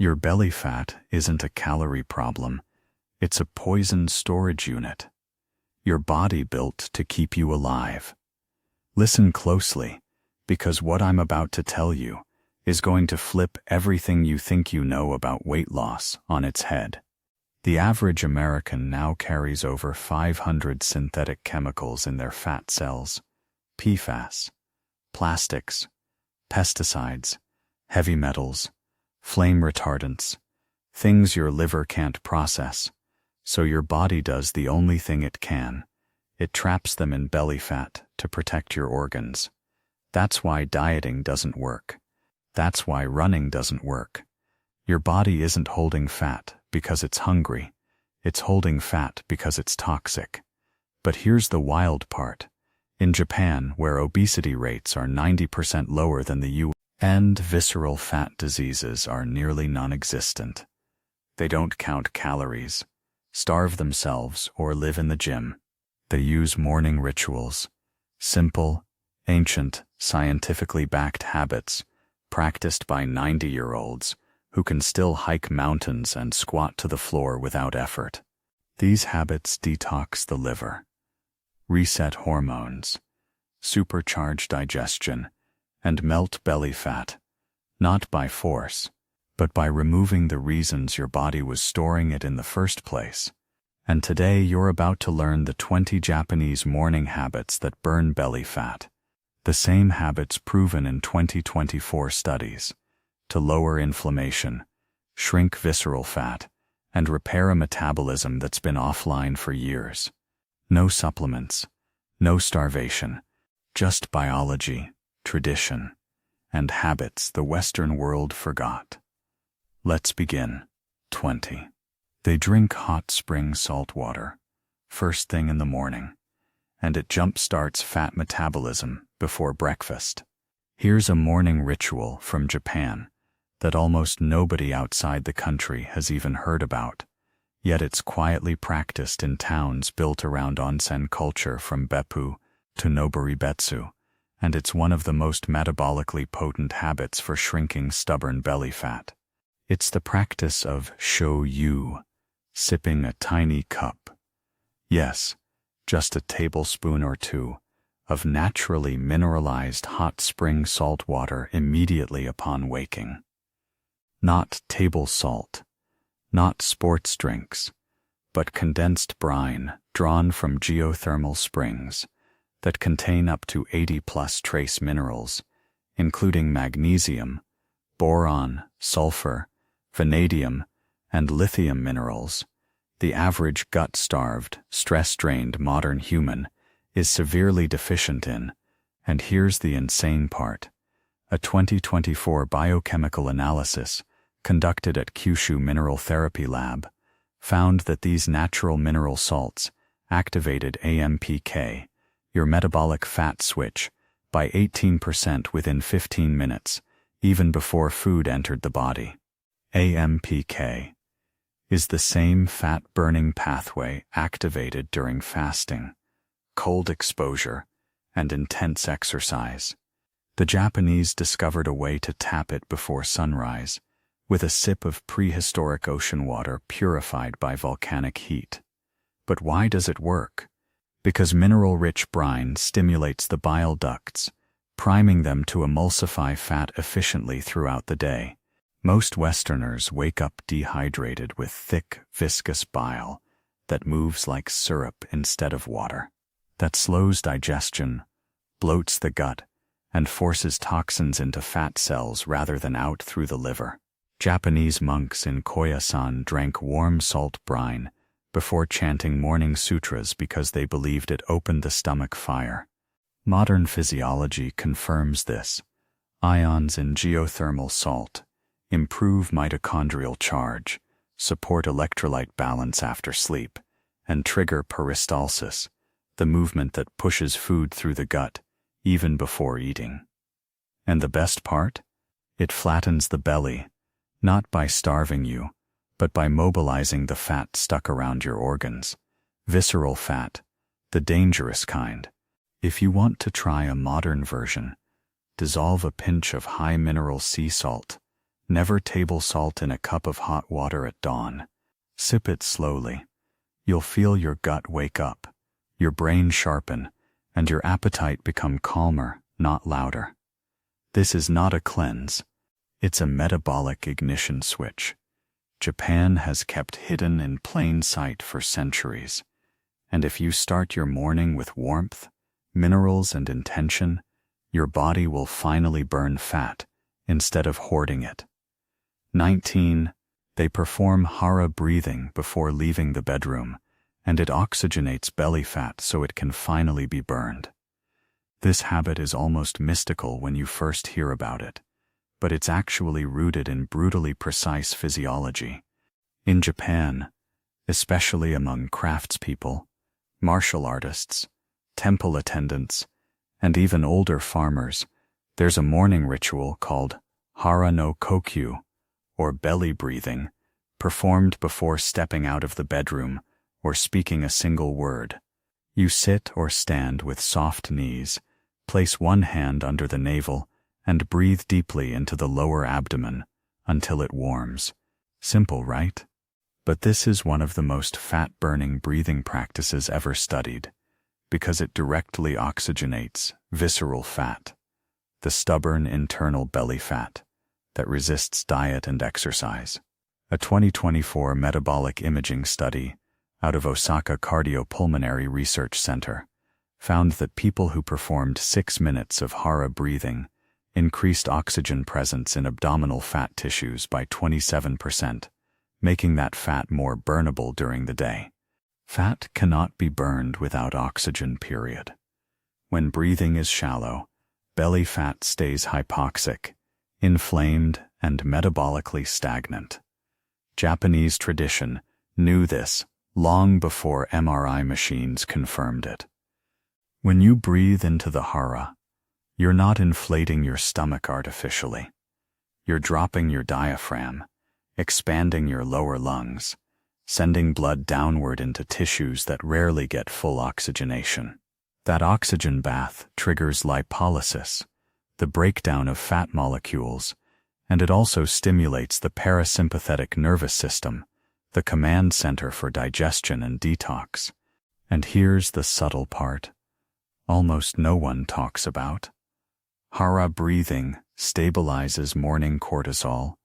Your belly fat isn't a calorie problem, it's a poison storage unit. Your body built to keep you alive. Listen closely, because what I'm about to tell you is going to flip everything you think you know about weight loss on its head. The average American now carries over 500 synthetic chemicals in their fat cells: PFAS, plastics, pesticides, heavy metals, flame retardants, things your liver can't process, so your body does the only thing it can. It traps them in belly fat to protect your organs. That's why dieting doesn't work. That's why running doesn't work. Your body isn't holding fat because it's hungry. It's holding fat because it's toxic. But here's the wild part. In Japan, where obesity rates are 90% lower than the US, and visceral fat diseases are nearly non-existent, they don't count calories, starve themselves, or live in the gym. They use morning rituals, simple, ancient, scientifically backed habits practiced by 90-year-olds who can still hike mountains and squat to the floor without effort. These habits detox the liver, reset hormones, supercharge digestion, and melt belly fat, not by force, but by removing the reasons your body was storing it in the first place. And today you're about to learn the 20 Japanese morning habits that burn belly fat. The same habits proven in 2024 studies to lower inflammation, shrink visceral fat, and repair a metabolism that's been offline for years. No supplements, no starvation, just biology, tradition, and habits the Western world forgot. Let's begin. 20. They drink hot spring salt water, first thing in the morning, and it jump-starts fat metabolism before breakfast. Here's a morning ritual from Japan that almost nobody outside the country has even heard about, yet it's quietly practiced in towns built around onsen culture from Beppu to Noboribetsu, and it's one of the most metabolically potent habits for shrinking stubborn belly fat. It's the practice of shoyu, sipping a tiny cup. Yes, just a tablespoon or two of naturally mineralized hot spring salt water immediately upon waking. Not table salt, not sports drinks, but condensed brine drawn from geothermal springs that contain up to 80+ trace minerals, including magnesium, boron, sulfur, vanadium, and lithium minerals. The average gut-starved, stress-drained modern human is severely deficient in, and here's the insane part. A 2024 biochemical analysis conducted at Kyushu Mineral Therapy Lab found that these natural mineral salts activated AMPK, your metabolic fat switch, by 18% within 15 minutes, even before food entered the body. AMPK is the same fat-burning pathway activated during fasting, cold exposure, and intense exercise. The Japanese discovered a way to tap it before sunrise, with a sip of prehistoric ocean water purified by volcanic heat. But why does it work? Because mineral-rich brine stimulates the bile ducts, priming them to emulsify fat efficiently throughout the day. Most Westerners wake up dehydrated with thick, viscous bile that moves like syrup instead of water. That slows digestion, bloats the gut, and forces toxins into fat cells rather than out through the liver. Japanese monks in Koyasan drank warm salt brine before chanting morning sutras because they believed it opened the stomach fire. Modern physiology confirms this. Ions in geothermal salt improve mitochondrial charge, support electrolyte balance after sleep, and trigger peristalsis, the movement that pushes food through the gut even before eating. And the best part? It flattens the belly, not by starving you, but by mobilizing the fat stuck around your organs. Visceral fat, the dangerous kind. If you want to try a modern version, dissolve a pinch of high-mineral sea salt, Never table salt in a cup of hot water at dawn. Sip it slowly. You'll feel your gut wake up, your brain sharpen, and your appetite become calmer, not louder. This is not a cleanse. It's a metabolic ignition switch. Japan has kept hidden in plain sight for centuries. And if you start your morning with warmth, minerals, and intention, your body will finally burn fat instead of hoarding it. 19. They perform Hara breathing before leaving the bedroom, and it oxygenates belly fat so it can finally be burned. This habit is almost mystical when you first hear about it, but it's actually rooted in brutally precise physiology. In Japan, especially among craftspeople, martial artists, temple attendants, and even older farmers, there's a morning ritual called Hara no kokyu, or belly breathing, performed before stepping out of the bedroom or speaking a single word. You sit or stand with soft knees, place one hand under the navel, and breathe deeply into the lower abdomen until it warms. Simple, right? But this is one of the most fat-burning breathing practices ever studied, because it directly oxygenates visceral fat, the stubborn internal belly fat that resists diet and exercise. A 2024 metabolic imaging study out of Osaka Cardiopulmonary Research Center found that people who performed 6 minutes of Hara breathing increased oxygen presence in abdominal fat tissues by 27%, making that fat more burnable during the day. Fat cannot be burned without oxygen, period. When breathing is shallow, belly fat stays hypoxic, inflamed, and metabolically stagnant. Japanese tradition knew this long before MRI machines confirmed it. When you breathe into the Hara, you're not inflating your stomach artificially. You're dropping your diaphragm, expanding your lower lungs, sending blood downward into tissues that rarely get full oxygenation. That oxygen bath triggers lipolysis, the breakdown of fat molecules, and it also stimulates the parasympathetic nervous system, the command center for digestion and detox. And here's the subtle part almost no one talks about. Hara breathing stabilizes morning cortisol,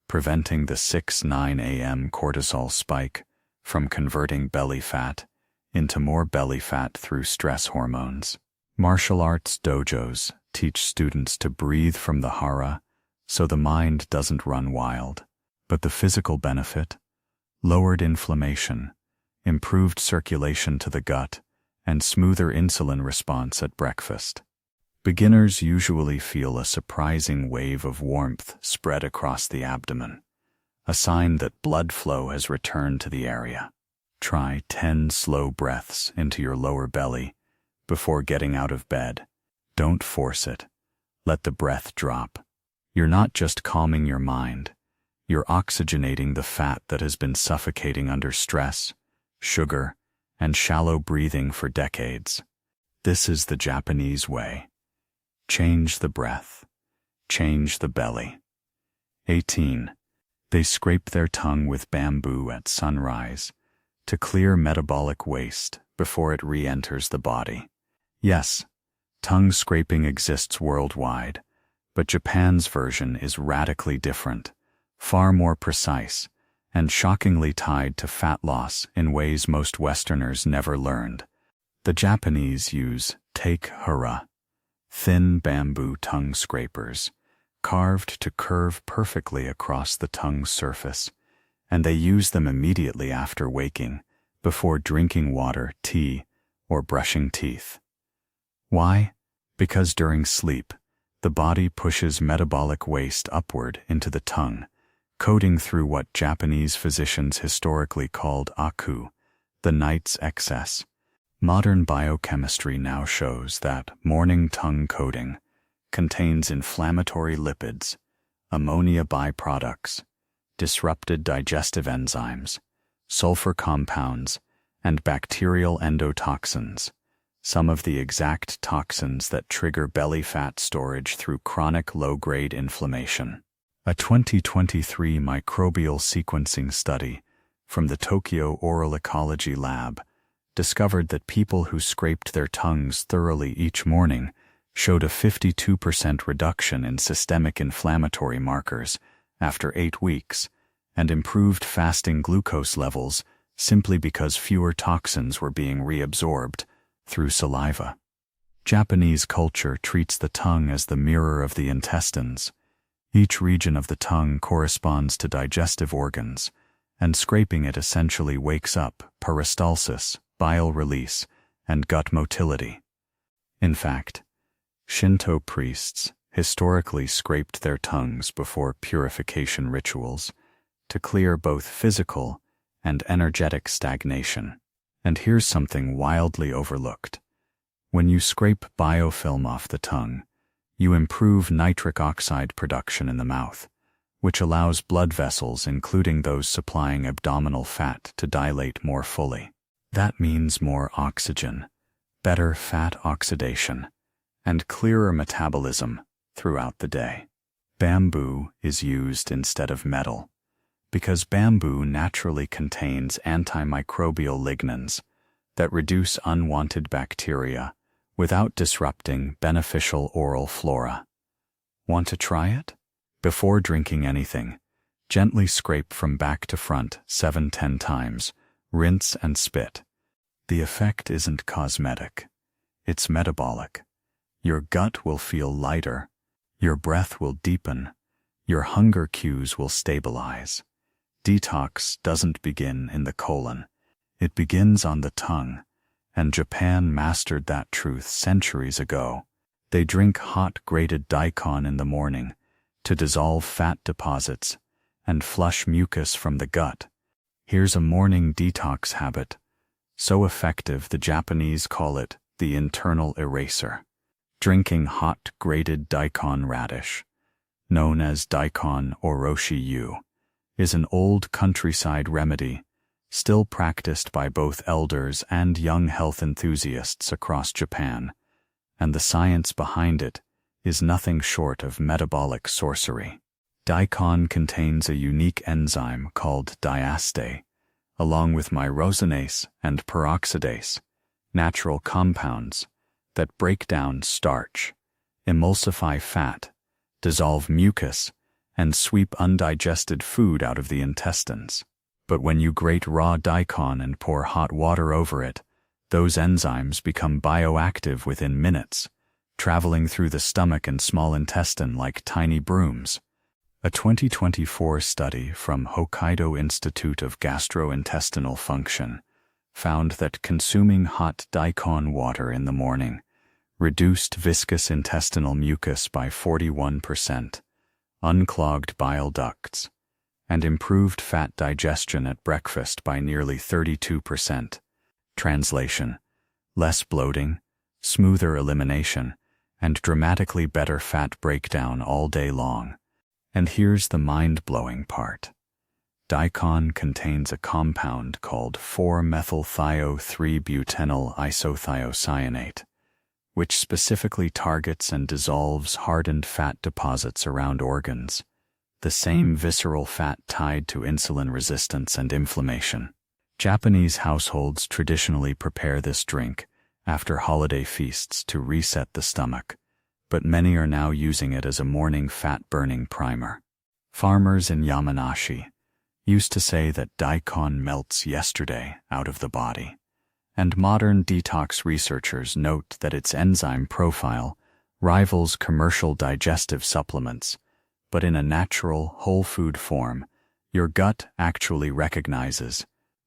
preventing the 6-9 a.m. cortisol spike from converting belly fat into more belly fat through stress hormones. Martial arts dojos teach students to breathe from the Hara so the mind doesn't run wild. But the physical benefit? Lowered inflammation, improved circulation to the gut, and smoother insulin response at breakfast. Beginners usually feel a surprising wave of warmth spread across the abdomen, a sign that blood flow has returned to the area. Try 10 slow breaths into your lower belly before getting out of bed. Don't force it. Let the breath drop. You're not just calming your mind, you're oxygenating the fat that has been suffocating under stress, sugar, and shallow breathing for decades. This is the Japanese way. Change the breath. Change the belly. 18. They scrape their tongue with bamboo at sunrise to clear metabolic waste before it re-enters the body. Yes, tongue scraping exists worldwide, but Japan's version is radically different, far more precise, and shockingly tied to fat loss in ways most Westerners never learned. The Japanese use Hara, thin bamboo tongue scrapers, carved to curve perfectly across the tongue's surface, and they use them immediately after waking, before drinking water, tea, or brushing teeth. Why? Because during sleep, the body pushes metabolic waste upward into the tongue, coding through what Japanese physicians historically called aku, the night's excess. Modern biochemistry now shows that morning tongue coating contains inflammatory lipids, ammonia byproducts, disrupted digestive enzymes, sulfur compounds, and bacterial endotoxins, some of the exact toxins that trigger belly fat storage through chronic low-grade inflammation. A 2023 microbial sequencing study from the Tokyo Oral Ecology Lab discovered that people who scraped their tongues thoroughly each morning showed a 52% reduction in systemic inflammatory markers after 8 weeks and improved fasting glucose levels simply because fewer toxins were being reabsorbed through saliva. Japanese culture treats the tongue as the mirror of the intestines. Each region of the tongue corresponds to digestive organs, and scraping it essentially wakes up peristalsis, bile release, and gut motility. In fact, Shinto priests historically scraped their tongues before purification rituals to clear both physical and energetic stagnation. And here's something wildly overlooked. When you scrape biofilm off the tongue, you improve nitric oxide production in the mouth, which allows blood vessels, including those supplying abdominal fat, to dilate more fully. That means more oxygen, better fat oxidation, and clearer metabolism throughout the day. Bamboo is used instead of metal because bamboo naturally contains antimicrobial lignans that reduce unwanted bacteria without disrupting beneficial oral flora. Want to try it? Before drinking anything, gently scrape from back to front 7-10 times, rinse and spit. The effect isn't cosmetic, it's metabolic. Your gut will feel lighter, your breath will deepen, your hunger cues will stabilize. Detox doesn't begin in the colon, it begins on the tongue, and Japan mastered that truth centuries ago. They drink hot grated daikon in the morning to dissolve fat deposits and flush mucus from the gut. Here's a morning detox habit, so effective the Japanese call it the internal eraser. Drinking hot grated daikon radish, known as daikon oroshi-yu, is an old countryside remedy still practiced by both elders and young health enthusiasts across Japan, and the science behind it is nothing short of metabolic sorcery. Daikon contains a unique enzyme called diastase, along with myrosinase and peroxidase, natural compounds that break down starch, emulsify fat, dissolve mucus, and sweep undigested food out of the intestines. But when you grate raw daikon and pour hot water over it, those enzymes become bioactive within minutes, traveling through the stomach and small intestine like tiny brooms. A 2024 study from Hokkaido Institute of Gastrointestinal Function found that consuming hot daikon water in the morning reduced viscous intestinal mucus by 41%, unclogged bile ducts, and improved fat digestion at breakfast by nearly 32%. Translation: less bloating, smoother elimination, and dramatically better fat breakdown all day long. And here's the mind-blowing part. Daikon contains a compound called 4-methylthio-3-butenyl isothiocyanate, which specifically targets and dissolves hardened fat deposits around organs, the same visceral fat tied to insulin resistance and inflammation. Japanese households traditionally prepare this drink after holiday feasts to reset the stomach, but many are now using it as a morning fat-burning primer. Farmers in Yamanashi used to say that daikon melts yesterday out of the body, and modern detox researchers note that its enzyme profile rivals commercial digestive supplements, but in a natural, whole food form your gut actually recognizes.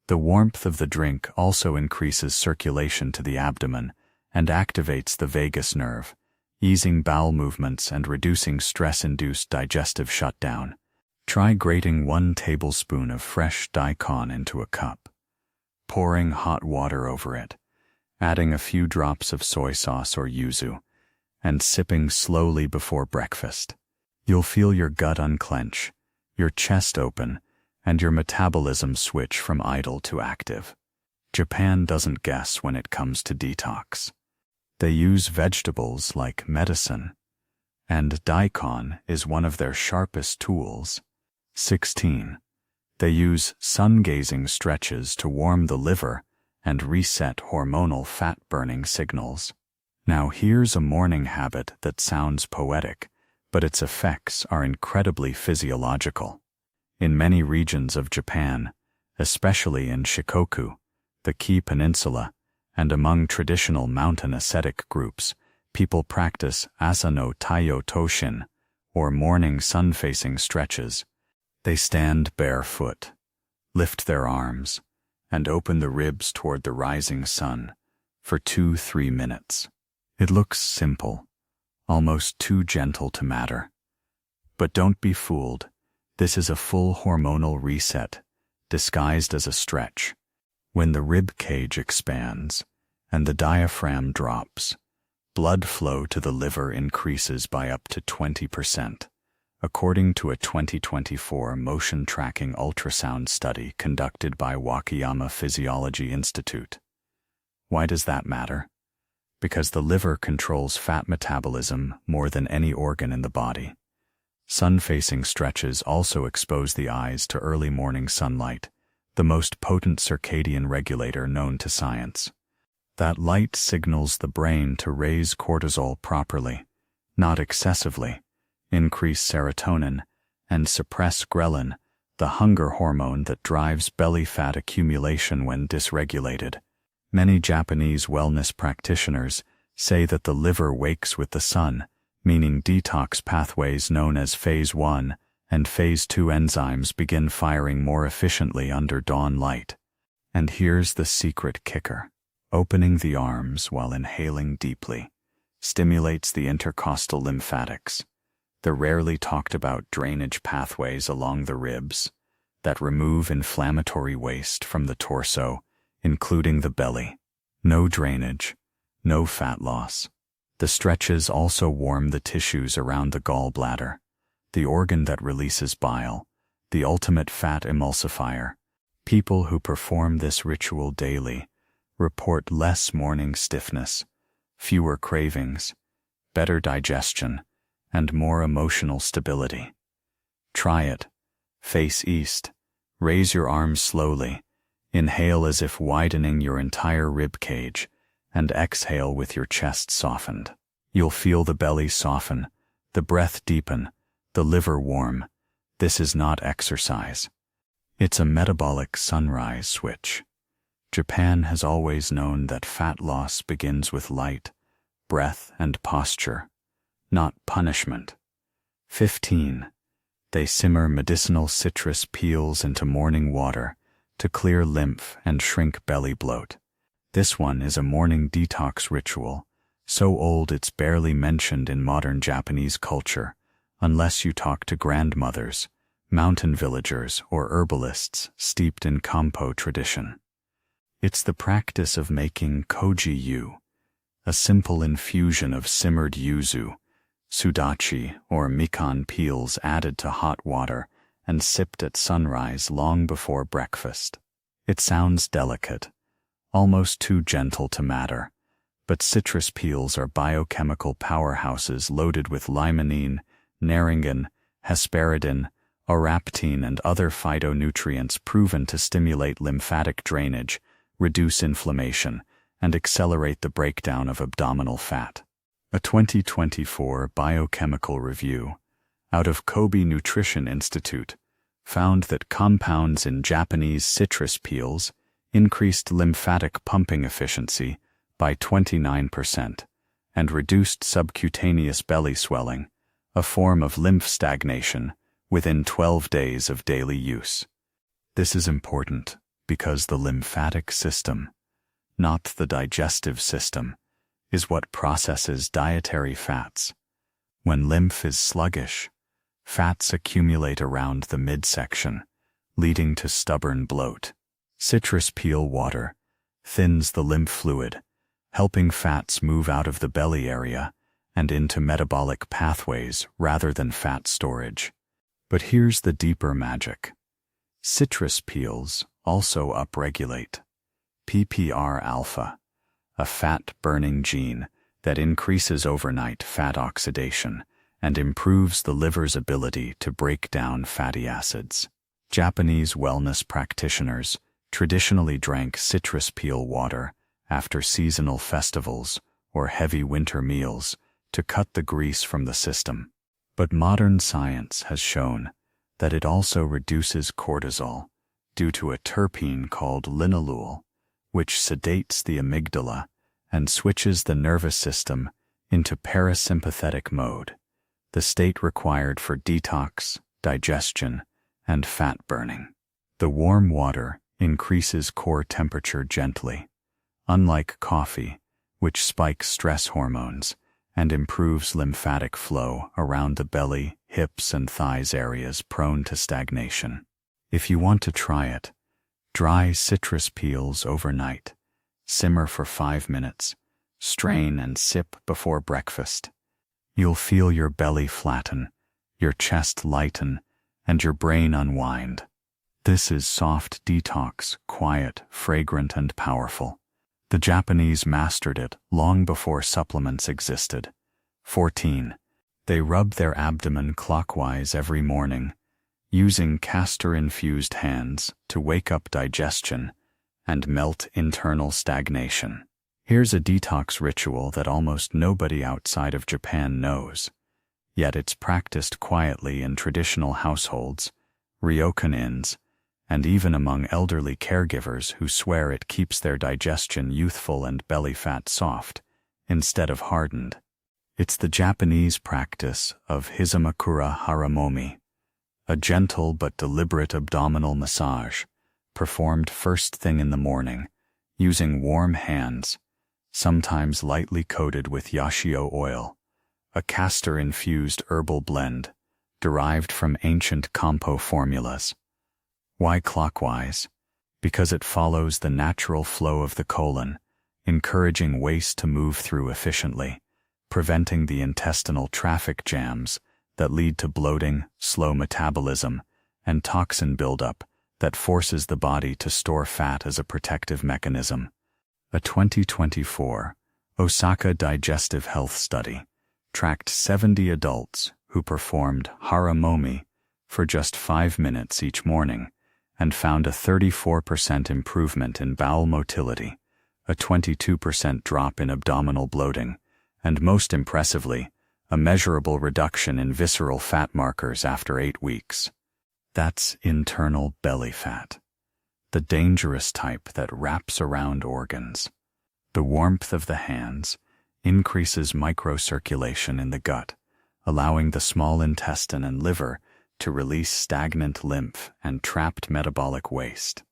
The warmth of the drink also increases circulation to the abdomen and activates the vagus nerve, easing bowel movements and reducing stress-induced digestive shutdown. Try grating 1 tablespoon of fresh daikon into a cup, pouring hot water over it, adding a few drops of soy sauce or yuzu, and sipping slowly before breakfast. You'll feel your gut unclench, your chest open, and your metabolism switch from idle to active. Japan doesn't guess when it comes to detox. They use vegetables like medicine, and daikon is one of their sharpest tools. 16. They use sun-gazing stretches to warm the liver and reset hormonal fat-burning signals. Now here's a morning habit that sounds poetic, but its effects are incredibly physiological. In many regions of Japan, especially in Shikoku, the Kii Peninsula, and among traditional mountain ascetic groups, people practice asa no taiyo toshin, or morning sun-facing stretches. They stand barefoot, lift their arms, and open the ribs toward the rising sun for 2-3 minutes. It looks simple, almost too gentle to matter. But don't be fooled. This is a full hormonal reset, disguised as a stretch. When the rib cage expands and the diaphragm drops, blood flow to the liver increases by up to 20%, according to a 2024 motion tracking ultrasound study conducted by Wakayama Physiology Institute. Why does that matter? Because the liver controls fat metabolism more than any organ in the body. Sun-facing stretches also expose the eyes to early morning sunlight, the most potent circadian regulator known to science. That light signals the brain to raise cortisol properly, not excessively, increase serotonin, and suppress ghrelin, the hunger hormone that drives belly fat accumulation when dysregulated. Many Japanese wellness practitioners say that the liver wakes with the sun, meaning detox pathways known as Phase 1 and Phase 2 enzymes begin firing more efficiently under dawn light. And here's the secret kicker. Opening the arms while inhaling deeply stimulates the intercostal lymphatics, the rarely talked about drainage pathways along the ribs that remove inflammatory waste from the torso, including the belly. No drainage, no fat loss. The stretches also warm the tissues around the gallbladder, the organ that releases bile, the ultimate fat emulsifier. People who perform this ritual daily report less morning stiffness, fewer cravings, better digestion, and more emotional stability. Try it. Face east. Raise your arms slowly. Inhale as if widening your entire rib cage, and exhale with your chest softened. You'll feel the belly soften, the breath deepen, the liver warm. This is not exercise. It's a metabolic sunrise switch. Japan has always known that fat loss begins with light, breath, and posture, not punishment. 15. They simmer medicinal citrus peels into morning water to clear lymph and shrink belly bloat. This one is a morning detox ritual, so old it's barely mentioned in modern Japanese culture, unless you talk to grandmothers, mountain villagers, or herbalists steeped in Kombu tradition. It's the practice of making koji-yu, a simple infusion of simmered yuzu, sudachi, or mikan peels added to hot water and sipped at sunrise long before breakfast. It sounds delicate, almost too gentle to matter, but citrus peels are biochemical powerhouses loaded with limonene, naringin, hesperidin, oraptine, and other phytonutrients proven to stimulate lymphatic drainage, reduce inflammation, and accelerate the breakdown of abdominal fat. A 2024 biochemical review out of Kobe Nutrition Institute found that compounds in Japanese citrus peels increased lymphatic pumping efficiency by 29% and reduced subcutaneous belly swelling, a form of lymph stagnation, within 12 days of daily use. This is important because the lymphatic system, not the digestive system, is what processes dietary fats. When lymph is sluggish, fats accumulate around the midsection, leading to stubborn bloat. Citrus peel water thins the lymph fluid, helping fats move out of the belly area and into metabolic pathways rather than fat storage. But here's the deeper magic. Citrus peels also upregulate PPR-alpha, a fat-burning gene that increases overnight fat oxidation and improves the liver's ability to break down fatty acids. Japanese wellness practitioners traditionally drank citrus peel water after seasonal festivals or heavy winter meals to cut the grease from the system. But modern science has shown that it also reduces cortisol due to a terpene called linalool, which sedates the amygdala and switches the nervous system into parasympathetic mode, the state required for detox, digestion, and fat burning. The warm water increases core temperature gently, unlike coffee, which spikes stress hormones and improves lymphatic flow around the belly, hips, and thighs areas prone to stagnation. If you want to try it, dry citrus peels overnight, simmer for 5 minutes, strain and sip before breakfast. You'll feel your belly flatten, your chest lighten, and your brain unwind. This is soft detox, quiet, fragrant, and powerful. The Japanese mastered it long before supplements existed. 14. They rub their abdomen clockwise every morning, using castor-infused hands to wake up digestion and melt internal stagnation. Here's a detox ritual that almost nobody outside of Japan knows, yet it's practiced quietly in traditional households, ryokan inns, and even among elderly caregivers who swear it keeps their digestion youthful and belly fat soft, instead of hardened. It's the Japanese practice of hizamakura haramomi, a gentle but deliberate abdominal massage, performed first thing in the morning, using warm hands, sometimes lightly coated with yashio oil, a castor-infused herbal blend derived from ancient Kombu formulas. Why clockwise? Because it follows the natural flow of the colon, encouraging waste to move through efficiently, preventing the intestinal traffic jams that lead to bloating, slow metabolism, and toxin buildup that forces the body to store fat as a protective mechanism. A 2024 Osaka Digestive Health Study tracked 70 adults who performed haramomi for just 5 minutes each morning and found a 34% improvement in bowel motility, a 22% drop in abdominal bloating, and most impressively, a measurable reduction in visceral fat markers after 8 weeks. That's internal belly fat, the dangerous type that wraps around organs. The warmth of the hands increases microcirculation in the gut, allowing the small intestine and liver to release stagnant lymph and trapped metabolic waste.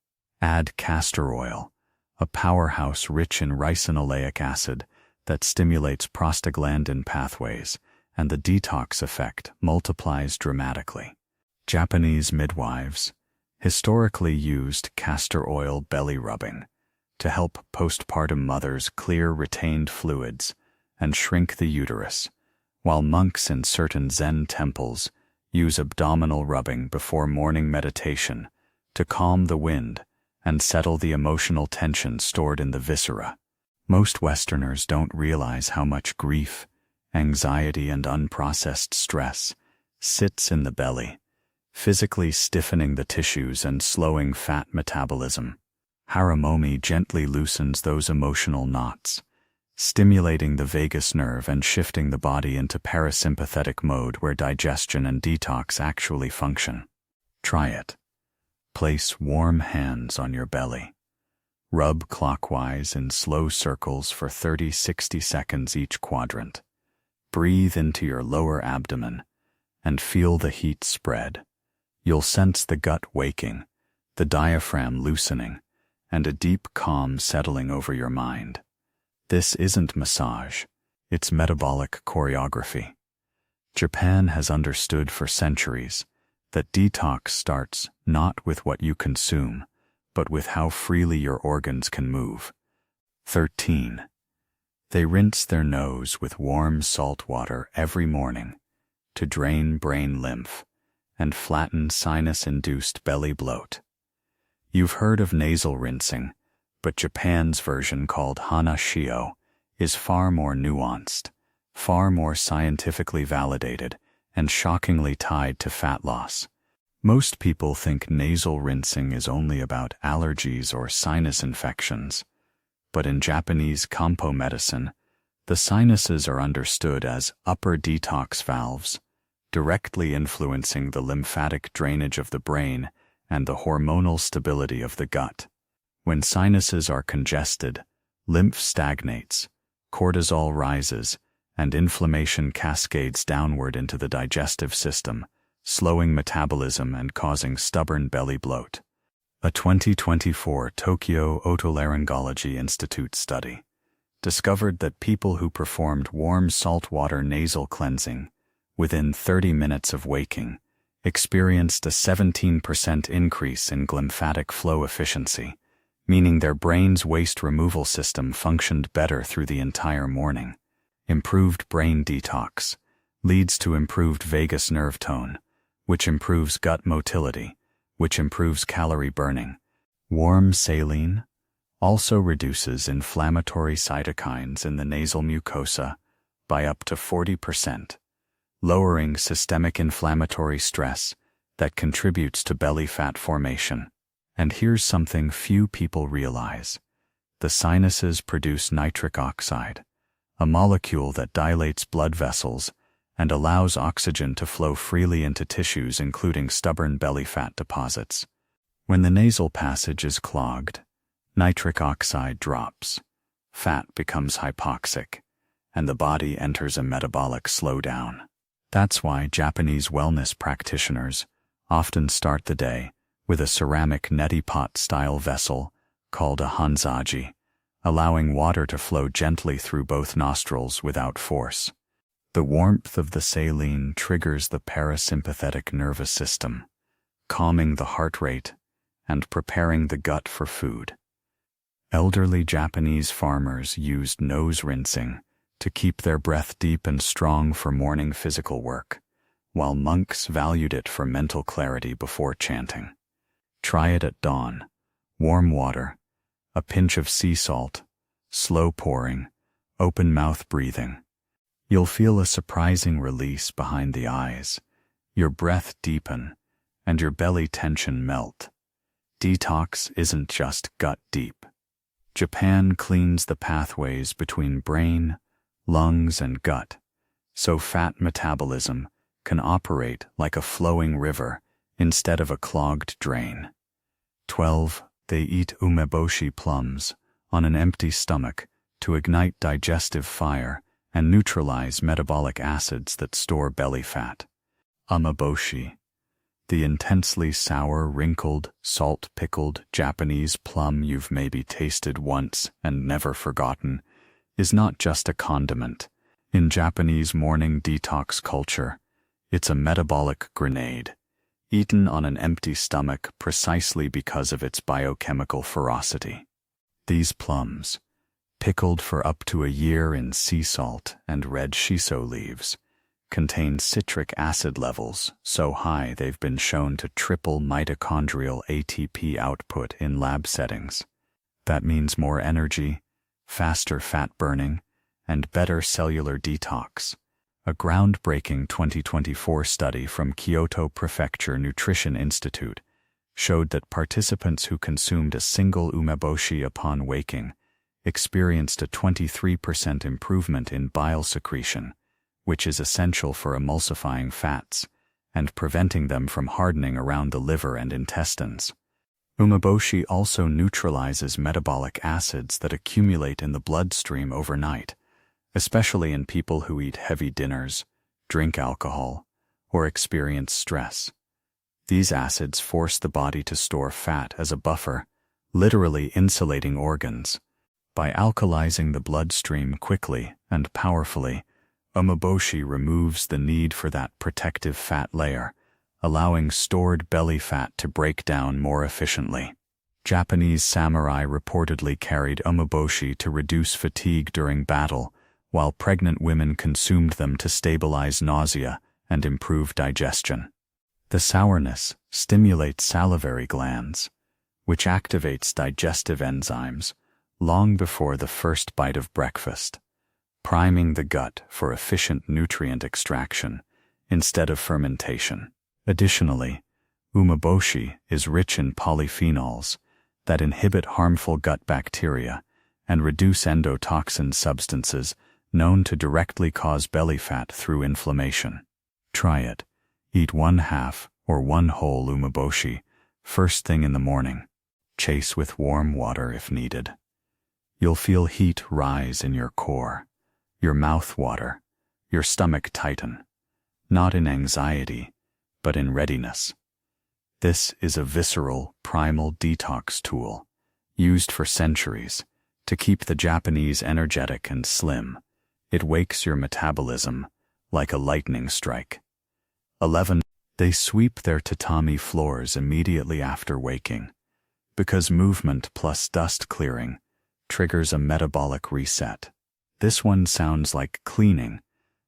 Add castor oil, a powerhouse rich in ricinoleic acid that stimulates prostaglandin pathways, and the detox effect multiplies dramatically. Japanese midwives historically used castor oil belly rubbing to help postpartum mothers clear retained fluids and shrink the uterus, while monks in certain Zen temples use abdominal rubbing before morning meditation to calm the wind and settle the emotional tension stored in the viscera. Most Westerners don't realize how much grief, anxiety, and unprocessed stress sits in the belly, physically stiffening the tissues and slowing fat metabolism. Haramomi gently loosens those emotional knots, stimulating the vagus nerve and shifting the body into parasympathetic mode where digestion and detox actually function. Try it. Place warm hands on your belly. Rub clockwise in slow circles for 30-60 seconds each quadrant. Breathe into your lower abdomen and feel the heat spread. You'll sense the gut waking, the diaphragm loosening, and a deep calm settling over your mind. This isn't massage, it's metabolic choreography. Japan has understood for centuries that detox starts not with what you consume, but with how freely your organs can move. 13. They rinse their nose with warm salt water every morning to drain brain lymph and flatten sinus-induced belly bloat. You've heard of nasal rinsing, but Japan's version, called hana-shio, is far more nuanced, far more scientifically validated, and shockingly tied to fat loss. Most people think nasal rinsing is only about allergies or sinus infections, but in Japanese Kombu medicine, the sinuses are understood as upper detox valves, directly influencing the lymphatic drainage of the brain and the hormonal stability of the gut. When sinuses are congested, lymph stagnates, cortisol rises, and inflammation cascades downward into the digestive system, slowing metabolism and causing stubborn belly bloat. A 2024 Tokyo Otolaryngology Institute study discovered that people who performed warm saltwater nasal cleansing within 30 minutes of waking experienced a 17% increase in glymphatic flow efficiency, meaning their brain's waste removal system functioned better through the entire morning. Improved brain detox leads to improved vagus nerve tone, which improves gut motility, which improves calorie burning. Warm saline also reduces inflammatory cytokines in the nasal mucosa by up to 40%, lowering systemic inflammatory stress that contributes to belly fat formation. And here's something few people realize. The sinuses produce nitric oxide, a molecule that dilates blood vessels and allows oxygen to flow freely into tissues, including stubborn belly fat deposits. When the nasal passage is clogged, nitric oxide drops, fat becomes hypoxic, and the body enters a metabolic slowdown. That's why Japanese wellness practitioners often start the day with a ceramic neti pot-style vessel called a hanzaji, allowing water to flow gently through both nostrils without force. The warmth of the saline triggers the parasympathetic nervous system, calming the heart rate and preparing the gut for food. Elderly Japanese farmers used nose rinsing to keep their breath deep and strong for morning physical work, while monks valued it for mental clarity before chanting. Try it at dawn. Warm water, a pinch of sea salt, slow pouring, open mouth breathing. You'll feel a surprising release behind the eyes, your breath deepen, and your belly tension melt. Detox isn't just gut deep. Japan cleans the pathways between brain, lungs, and gut, so fat metabolism can operate like a flowing river instead of a clogged drain. 12. They eat umeboshi plums on an empty stomach to ignite digestive fire and neutralize metabolic acids that store belly fat. Umeboshi, the intensely sour, wrinkled, salt-pickled Japanese plum you've maybe tasted once and never forgotten, is not just a condiment. In Japanese morning detox culture, it's a metabolic grenade, eaten on an empty stomach precisely because of its biochemical ferocity. These plums, pickled for up to a year in sea salt and red shiso leaves, contain citric acid levels so high they've been shown to triple mitochondrial ATP output in lab settings. That means more energy, faster fat burning, and better cellular detox. A groundbreaking 2024 study from Kyoto Prefecture Nutrition Institute showed that participants who consumed a single umeboshi upon waking experienced a 23% improvement in bile secretion, which is essential for emulsifying fats and preventing them from hardening around the liver and intestines. Umeboshi also neutralizes metabolic acids that accumulate in the bloodstream overnight, especially in people who eat heavy dinners, drink alcohol, or experience stress. These acids force the body to store fat as a buffer, literally insulating organs. By alkalizing the bloodstream quickly and powerfully, umeboshi removes the need for that protective fat layer, allowing stored belly fat to break down more efficiently. Japanese samurai reportedly carried umeboshi to reduce fatigue during battle, while pregnant women consumed them to stabilize nausea and improve digestion. The sourness stimulates salivary glands, which activates digestive enzymes long before the first bite of breakfast, priming the gut for efficient nutrient extraction instead of fermentation. Additionally, umeboshi is rich in polyphenols that inhibit harmful gut bacteria and reduce endotoxin substances known to directly cause belly fat through inflammation. Try it. Eat 1/2 or 1 whole umeboshi first thing in the morning. Chase with warm water if needed. You'll feel heat rise in your core, your mouth water, your stomach tighten, not in anxiety, but in readiness. This is a visceral, primal detox tool, used for centuries, to keep the Japanese energetic and slim. It wakes your metabolism like a lightning strike. 11. They sweep their tatami floors immediately after waking, because movement plus dust clearing triggers a metabolic reset. This one sounds like cleaning,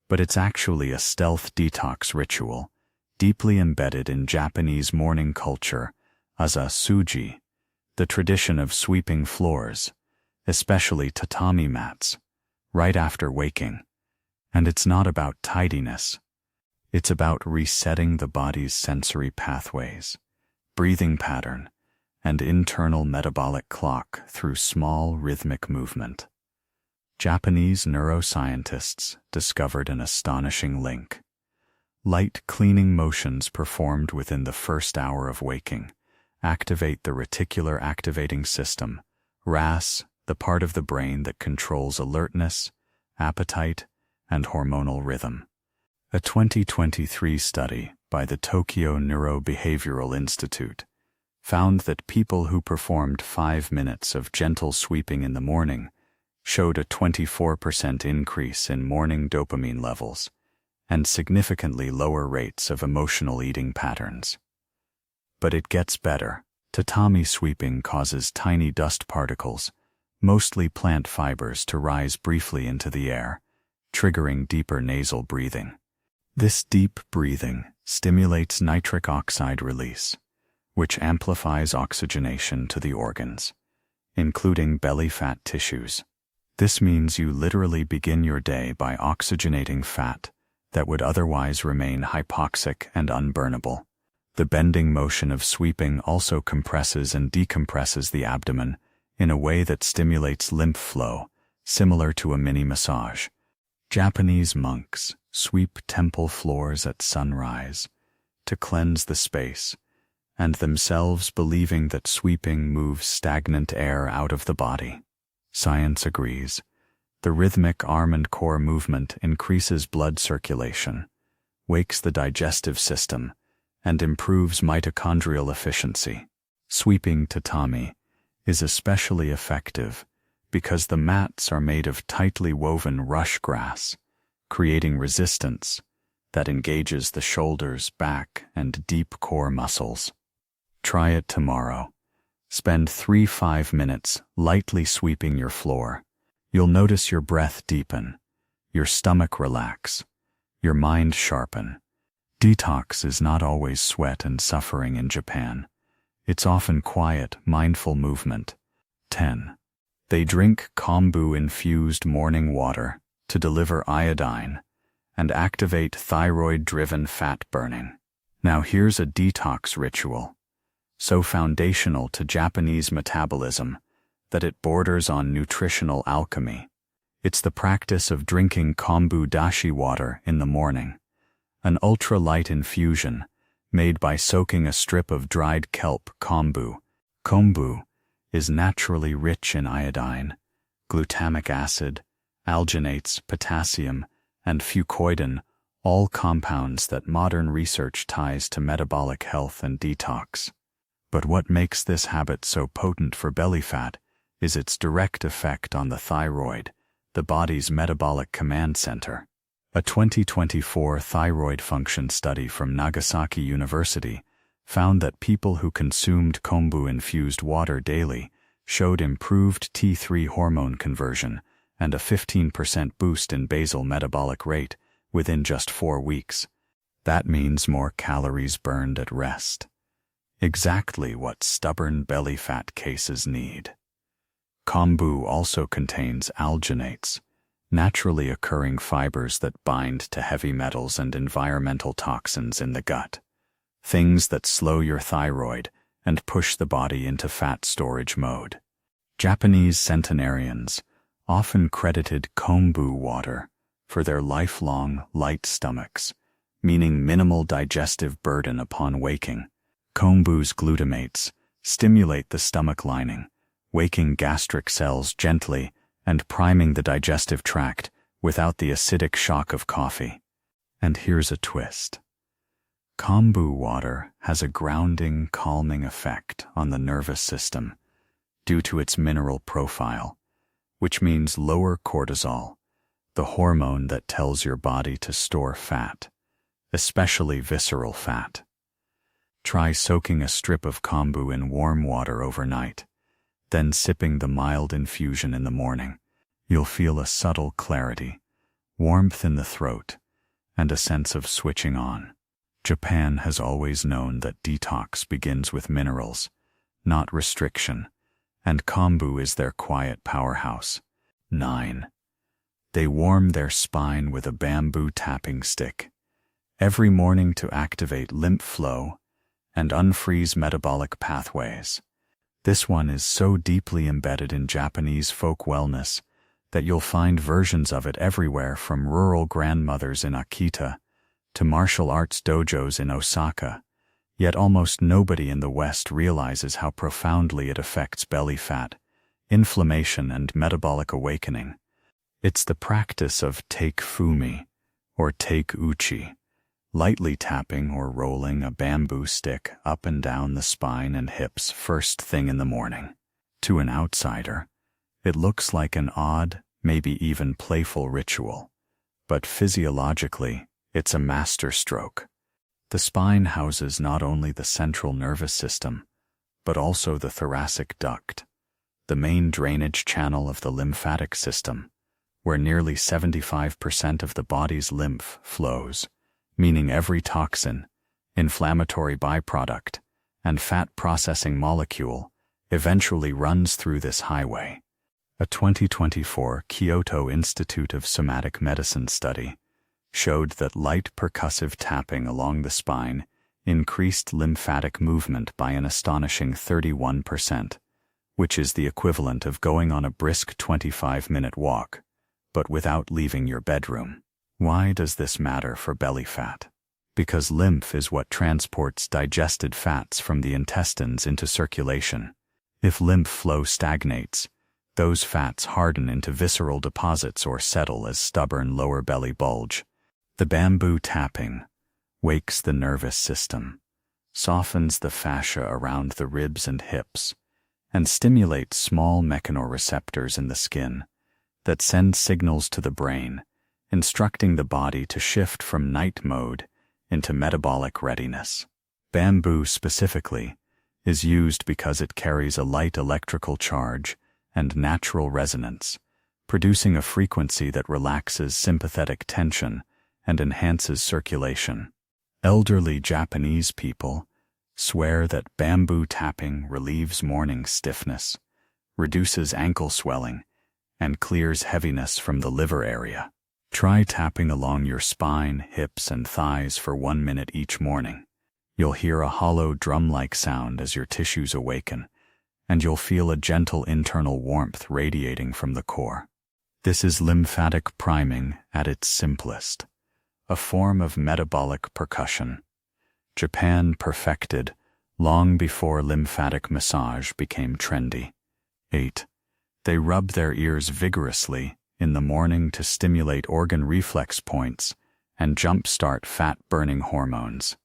but it's actually a stealth detox ritual, deeply embedded in Japanese morning culture as a suji, the tradition of sweeping floors, especially tatami mats, right after waking. And it's not about tidiness. It's about resetting the body's sensory pathways, breathing pattern, and internal metabolic clock through small rhythmic movement. Japanese neuroscientists discovered an astonishing link. Light cleaning motions performed within the first hour of waking activate the reticular activating system, RAS, the part of the brain that controls alertness, appetite, and hormonal rhythm. A 2023 study by the Tokyo Neurobehavioral Institute found that people who performed 5 minutes of gentle sweeping in the morning showed a 24% increase in morning dopamine levels and significantly lower rates of emotional eating patterns. But it gets better. Tatami sweeping causes tiny dust particles, mostly plant fibers, to rise briefly into the air, triggering deeper nasal breathing. This deep breathing stimulates nitric oxide release, which amplifies oxygenation to the organs, including belly fat tissues. This means you literally begin your day by oxygenating fat that would otherwise remain hypoxic and unburnable. The bending motion of sweeping also compresses and decompresses the abdomen in a way that stimulates lymph flow, similar to a mini massage. Japanese monks sweep temple floors at sunrise to cleanse the space, and themselves believing that sweeping moves stagnant air out of the body. Science agrees. The rhythmic arm and core movement increases blood circulation, wakes the digestive system, and improves mitochondrial efficiency. Sweeping tatami is especially effective because the mats are made of tightly woven rush grass, creating resistance that engages the shoulders, back, and deep core muscles. Try it tomorrow. Spend 3-5 minutes lightly sweeping your floor. You'll notice your breath deepen, your stomach relax, your mind sharpen. Detox is not always sweat and suffering in Japan. It's often quiet, mindful movement. 10. They drink Kombu-infused morning water to deliver iodine and activate thyroid-driven fat burning. Now here's a detox ritual, so foundational to Japanese metabolism that it borders on nutritional alchemy. It's the practice of drinking Kombu dashi water in the morning, an ultra-light infusion made by soaking a strip of dried kelp kombu. Kombu is naturally rich in iodine, glutamic acid, alginates, potassium, and fucoidan, all compounds that modern research ties to metabolic health and detox. But what makes this habit so potent for belly fat is its direct effect on the thyroid, the body's metabolic command center. A 2024 thyroid function study from Nagasaki University found that people who consumed kombu-infused water daily showed improved T3 hormone conversion and a 15% boost in basal metabolic rate within just 4 weeks. That means more calories burned at rest. Exactly what stubborn belly fat cases need. Kombu also contains alginates, naturally occurring fibers that bind to heavy metals and environmental toxins in the gut, things that slow your thyroid and push the body into fat storage mode. Japanese centenarians often credited Kombu water for their lifelong light stomachs, meaning minimal digestive burden upon waking. Kombu's glutamates stimulate the stomach lining, waking gastric cells gently and priming the digestive tract without the acidic shock of coffee. And here's a twist. Kombu water has a grounding, calming effect on the nervous system due to its mineral profile, which means lower cortisol, the hormone that tells your body to store fat, especially visceral fat. Try soaking a strip of kombu in warm water overnight, then sipping the mild infusion in the morning. You'll feel a subtle clarity, warmth in the throat, and a sense of switching on. Japan has always known that detox begins with minerals, not restriction, and kombu is their quiet powerhouse. 9. They warm their spine with a bamboo tapping stick every morning to activate lymph flow and unfreeze metabolic pathways. This one is so deeply embedded in Japanese folk wellness that you'll find versions of it everywhere, from rural grandmothers in Akita to martial arts dojos in Osaka, yet almost nobody in the West realizes how profoundly it affects belly fat, inflammation, and metabolic awakening. It's the practice of take fumi, or take uchi, lightly tapping or rolling a bamboo stick up and down the spine and hips first thing in the morning. To an outsider, it looks like an odd, maybe even playful ritual, but physiologically, it's a masterstroke. The spine houses not only the central nervous system, but also the thoracic duct, the main drainage channel of the lymphatic system, where nearly 75% of the body's lymph flows, meaning every toxin, inflammatory byproduct, and fat processing molecule eventually runs through this highway. A 2024 Kyoto Institute of Somatic Medicine study showed that light percussive tapping along the spine increased lymphatic movement by an astonishing 31%, which is the equivalent of going on a brisk 25-minute walk, but without leaving your bedroom. Why does this matter for belly fat? Because lymph is what transports digested fats from the intestines into circulation. If lymph flow stagnates, those fats harden into visceral deposits or settle as stubborn lower belly bulge. The bamboo tapping wakes the nervous system, softens the fascia around the ribs and hips, and stimulates small mechanoreceptors in the skin that send signals to the brain, instructing the body to shift from night mode into metabolic readiness. Bamboo specifically is used because it carries a light electrical charge and natural resonance, producing a frequency that relaxes sympathetic tension and enhances circulation. Elderly Japanese people swear that bamboo tapping relieves morning stiffness, reduces ankle swelling, and clears heaviness from the liver area. Try tapping along your spine, hips, and thighs for 1 minute each morning. You'll hear a hollow drum-like sound as your tissues awaken, and you'll feel a gentle internal warmth radiating from the core. This is lymphatic priming at its simplest, a form of metabolic percussion. Japan perfected long before lymphatic massage became trendy. 8. They rub their ears vigorously in the morning to stimulate organ reflex points and jumpstart fat-burning hormones.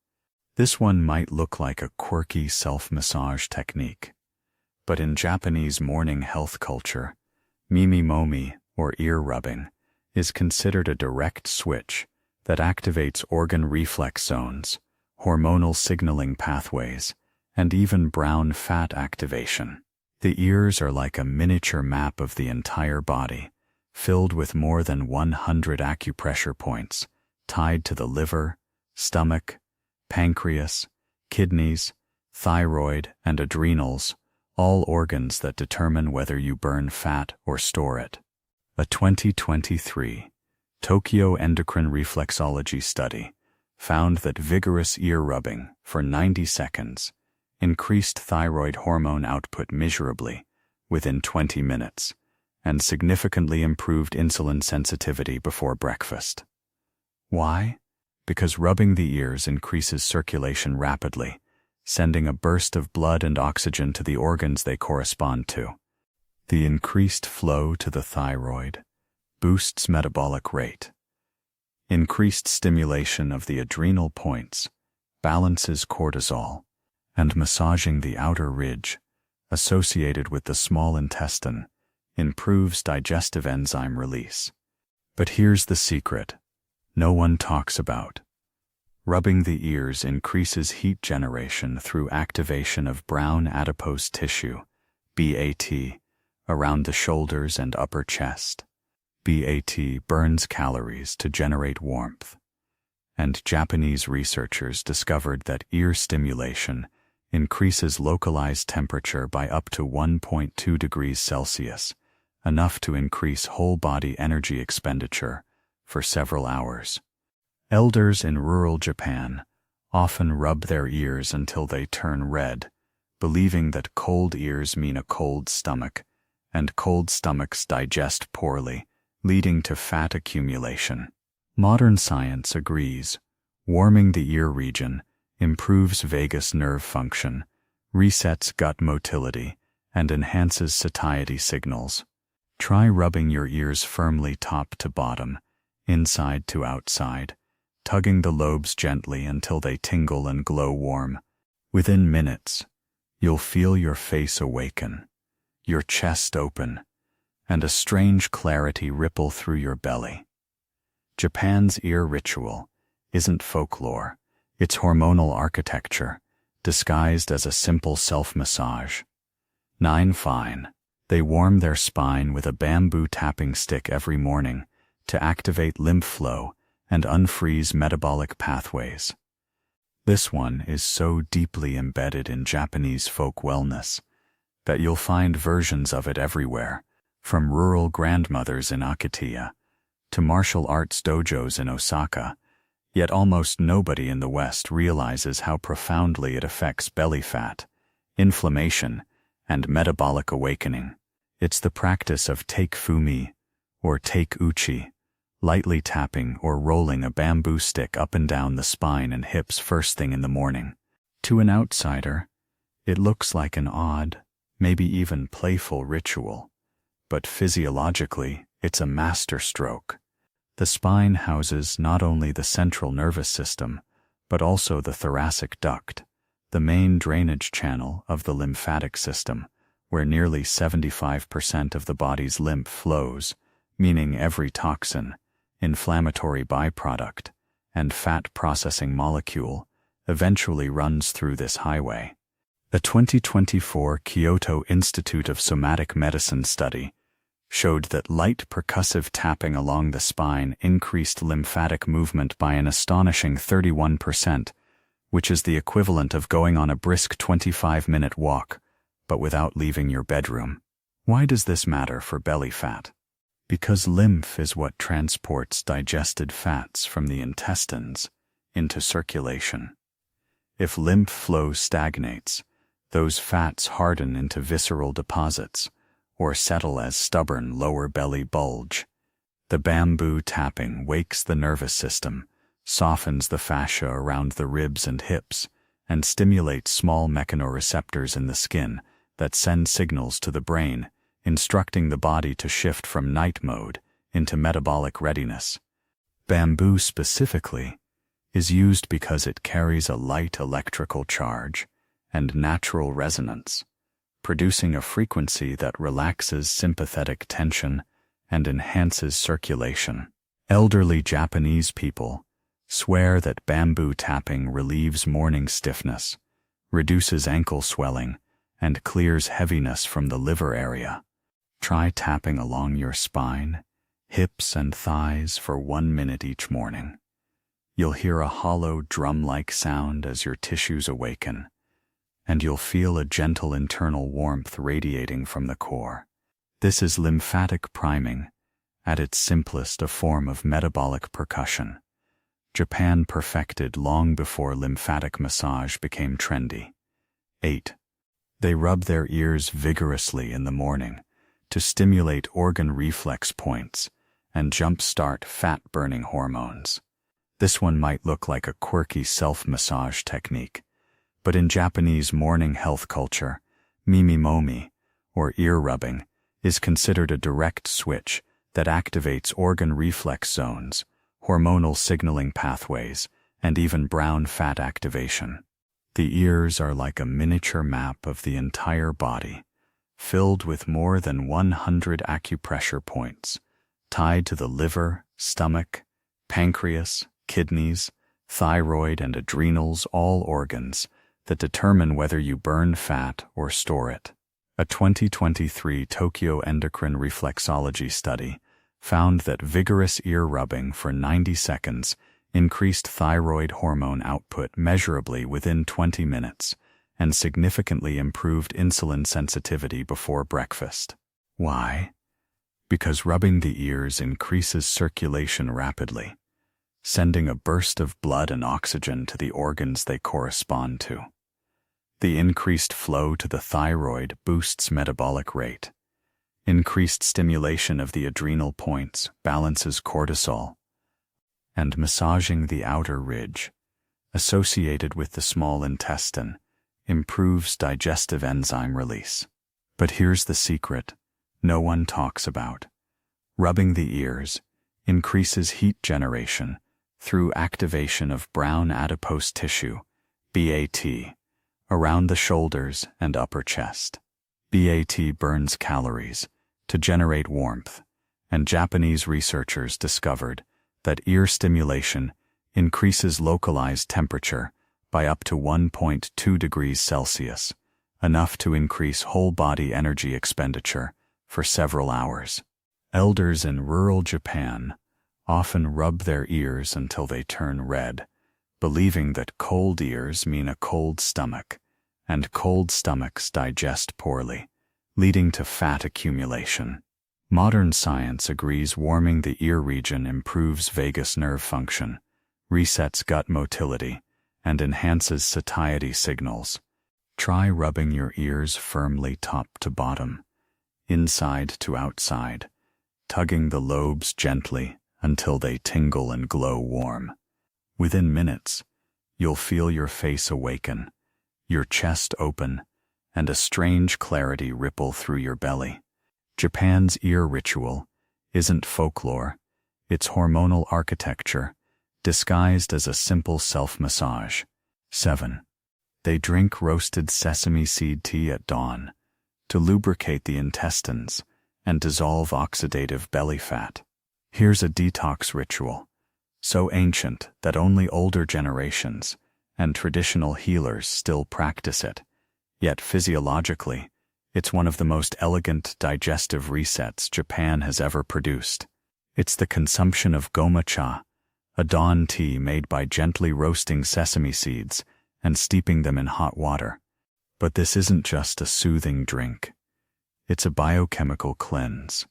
This one might look like a quirky self-massage technique, but in Japanese morning health culture, mimi-momi, or ear rubbing, is considered a direct switch that activates organ reflex zones, hormonal signaling pathways, and even brown fat activation. The ears are like a miniature map of the entire body, filled with more than 100 acupressure points tied to the liver, stomach, pancreas, kidneys, thyroid, and adrenals, all organs that determine whether you burn fat or store it. A 2023 Tokyo endocrine reflexology study found that vigorous ear rubbing for 90 seconds increased thyroid hormone output measurably within 20 minutes and significantly improved insulin sensitivity before breakfast. Why? Because rubbing the ears increases circulation rapidly, sending a burst of blood and oxygen to the organs they correspond to. The increased flow to the thyroid boosts metabolic rate. Increased stimulation of the adrenal points balances cortisol, and massaging the outer ridge, associated with the small intestine, improves digestive enzyme release. But here's the secret no one talks about. Rubbing the ears increases heat generation through activation of brown adipose tissue, BAT, around the shoulders and upper chest. BAT burns calories to generate warmth. And Japanese researchers discovered that ear stimulation increases localized temperature by up to 1.2 degrees Celsius, enough to increase whole-body energy expenditure for several hours. Elders in rural Japan often rub their ears until they turn red, believing that cold ears mean a cold stomach, and cold stomachs digest poorly, leading to fat accumulation. Modern science agrees. Warming the ear region improves vagus nerve function, resets gut motility, and enhances satiety signals. Try rubbing your ears firmly top to bottom, inside to outside, tugging the lobes gently until they tingle and glow warm. Within minutes, you'll feel your face awaken, your chest open, and a strange clarity ripple through your belly. Japan's ear ritual isn't folklore, it's hormonal architecture, disguised as a simple self-massage. 9 Fine. They warm their spine with a bamboo tapping stick every morning to activate lymph flow and unfreeze metabolic pathways. This one is so deeply embedded in Japanese folk wellness that you'll find versions of it everywhere, from rural grandmothers in Akitiya to martial arts dojos in Osaka, yet almost nobody in the West realizes how profoundly it affects belly fat, inflammation, and metabolic awakening. It's the practice of take fumi, or take uchi, lightly tapping or rolling a bamboo stick up and down the spine and hips first thing in the morning. To an outsider, it looks like an odd, maybe even playful ritual, but physiologically, it's a masterstroke. The spine houses not only the central nervous system, but also the thoracic duct, the main drainage channel of the lymphatic system, where nearly 75% of the body's lymph flows, meaning every toxin, inflammatory byproduct, and fat processing molecule eventually runs through this highway. A 2024 Kyoto Institute of Somatic Medicine study showed that light percussive tapping along the spine increased lymphatic movement by an astonishing 31%, which is the equivalent of going on a brisk 25-minute walk, but without leaving your bedroom. Why does this matter for belly fat? Because lymph is what transports digested fats from the intestines into circulation. If lymph flow stagnates, those fats harden into visceral deposits or settle as stubborn lower belly bulge. The bamboo tapping wakes the nervous system, softens the fascia around the ribs and hips, and stimulates small mechanoreceptors in the skin that send signals to the brain, instructing the body to shift from night mode into metabolic readiness. Bamboo specifically is used because it carries a light electrical charge and natural resonance, producing a frequency that relaxes sympathetic tension and enhances circulation. Elderly Japanese people swear that bamboo tapping relieves morning stiffness, reduces ankle swelling, and clears heaviness from the liver area. Try tapping along your spine, hips, and thighs for 1 minute each morning. You'll hear a hollow drum-like sound as your tissues awaken, and you'll feel a gentle internal warmth radiating from the core. This is lymphatic priming, at its simplest a form of metabolic percussion. Japan perfected long before lymphatic massage became trendy. 8. They rub their ears vigorously in the morning to stimulate organ reflex points and jumpstart fat-burning hormones. This one might look like a quirky self-massage technique, but in Japanese morning health culture, mimimomi, or ear rubbing, is considered a direct switch that activates organ reflex zones, hormonal signaling pathways, and even brown fat activation. The ears are like a miniature map of the entire body, filled with more than 100 acupressure points, tied to the liver, stomach, pancreas, kidneys, thyroid, and adrenals, all organs that determine whether you burn fat or store it. A 2023 Tokyo endocrine reflexology study found that vigorous ear rubbing for 90 seconds increased thyroid hormone output measurably within 20 minutes and significantly improved insulin sensitivity before breakfast. Why? Because rubbing the ears increases circulation rapidly, sending a burst of blood and oxygen to the organs they correspond to. The increased flow to the thyroid boosts metabolic rate. Increased stimulation of the adrenal points balances cortisol, and massaging the outer ridge, associated with the small intestine, improves digestive enzyme release. But here's the secret no one talks about. Rubbing the ears increases heat generation through activation of brown adipose tissue, BAT, around the shoulders and upper chest. BAT burns calories to generate warmth, and Japanese researchers discovered that ear stimulation increases localized temperature by up to 1.2 degrees Celsius, enough to increase whole-body energy expenditure for several hours. Elders in rural Japan often rub their ears until they turn red, believing that cold ears mean a cold stomach, and cold stomachs digest poorly, leading to fat accumulation. Modern science agrees warming the ear region improves vagus nerve function, resets gut motility, and enhances satiety signals. Try rubbing your ears firmly top to bottom, inside to outside, tugging the lobes gently until they tingle and glow warm. Within minutes, you'll feel your face awaken, your chest open, and a strange clarity ripple through your belly. Japan's ear ritual isn't folklore, it's hormonal architecture, disguised as a simple self-massage. 7. They drink roasted sesame seed tea at dawn to lubricate the intestines and dissolve oxidative belly fat. Here's a detox ritual, so ancient that only older generations and traditional healers still practice it, yet physiologically, it's one of the most elegant digestive resets Japan has ever produced. It's the consumption of gomacha, a dawn tea made by gently roasting sesame seeds and steeping them in hot water. But this isn't just a soothing drink. It's a biochemical cleanse,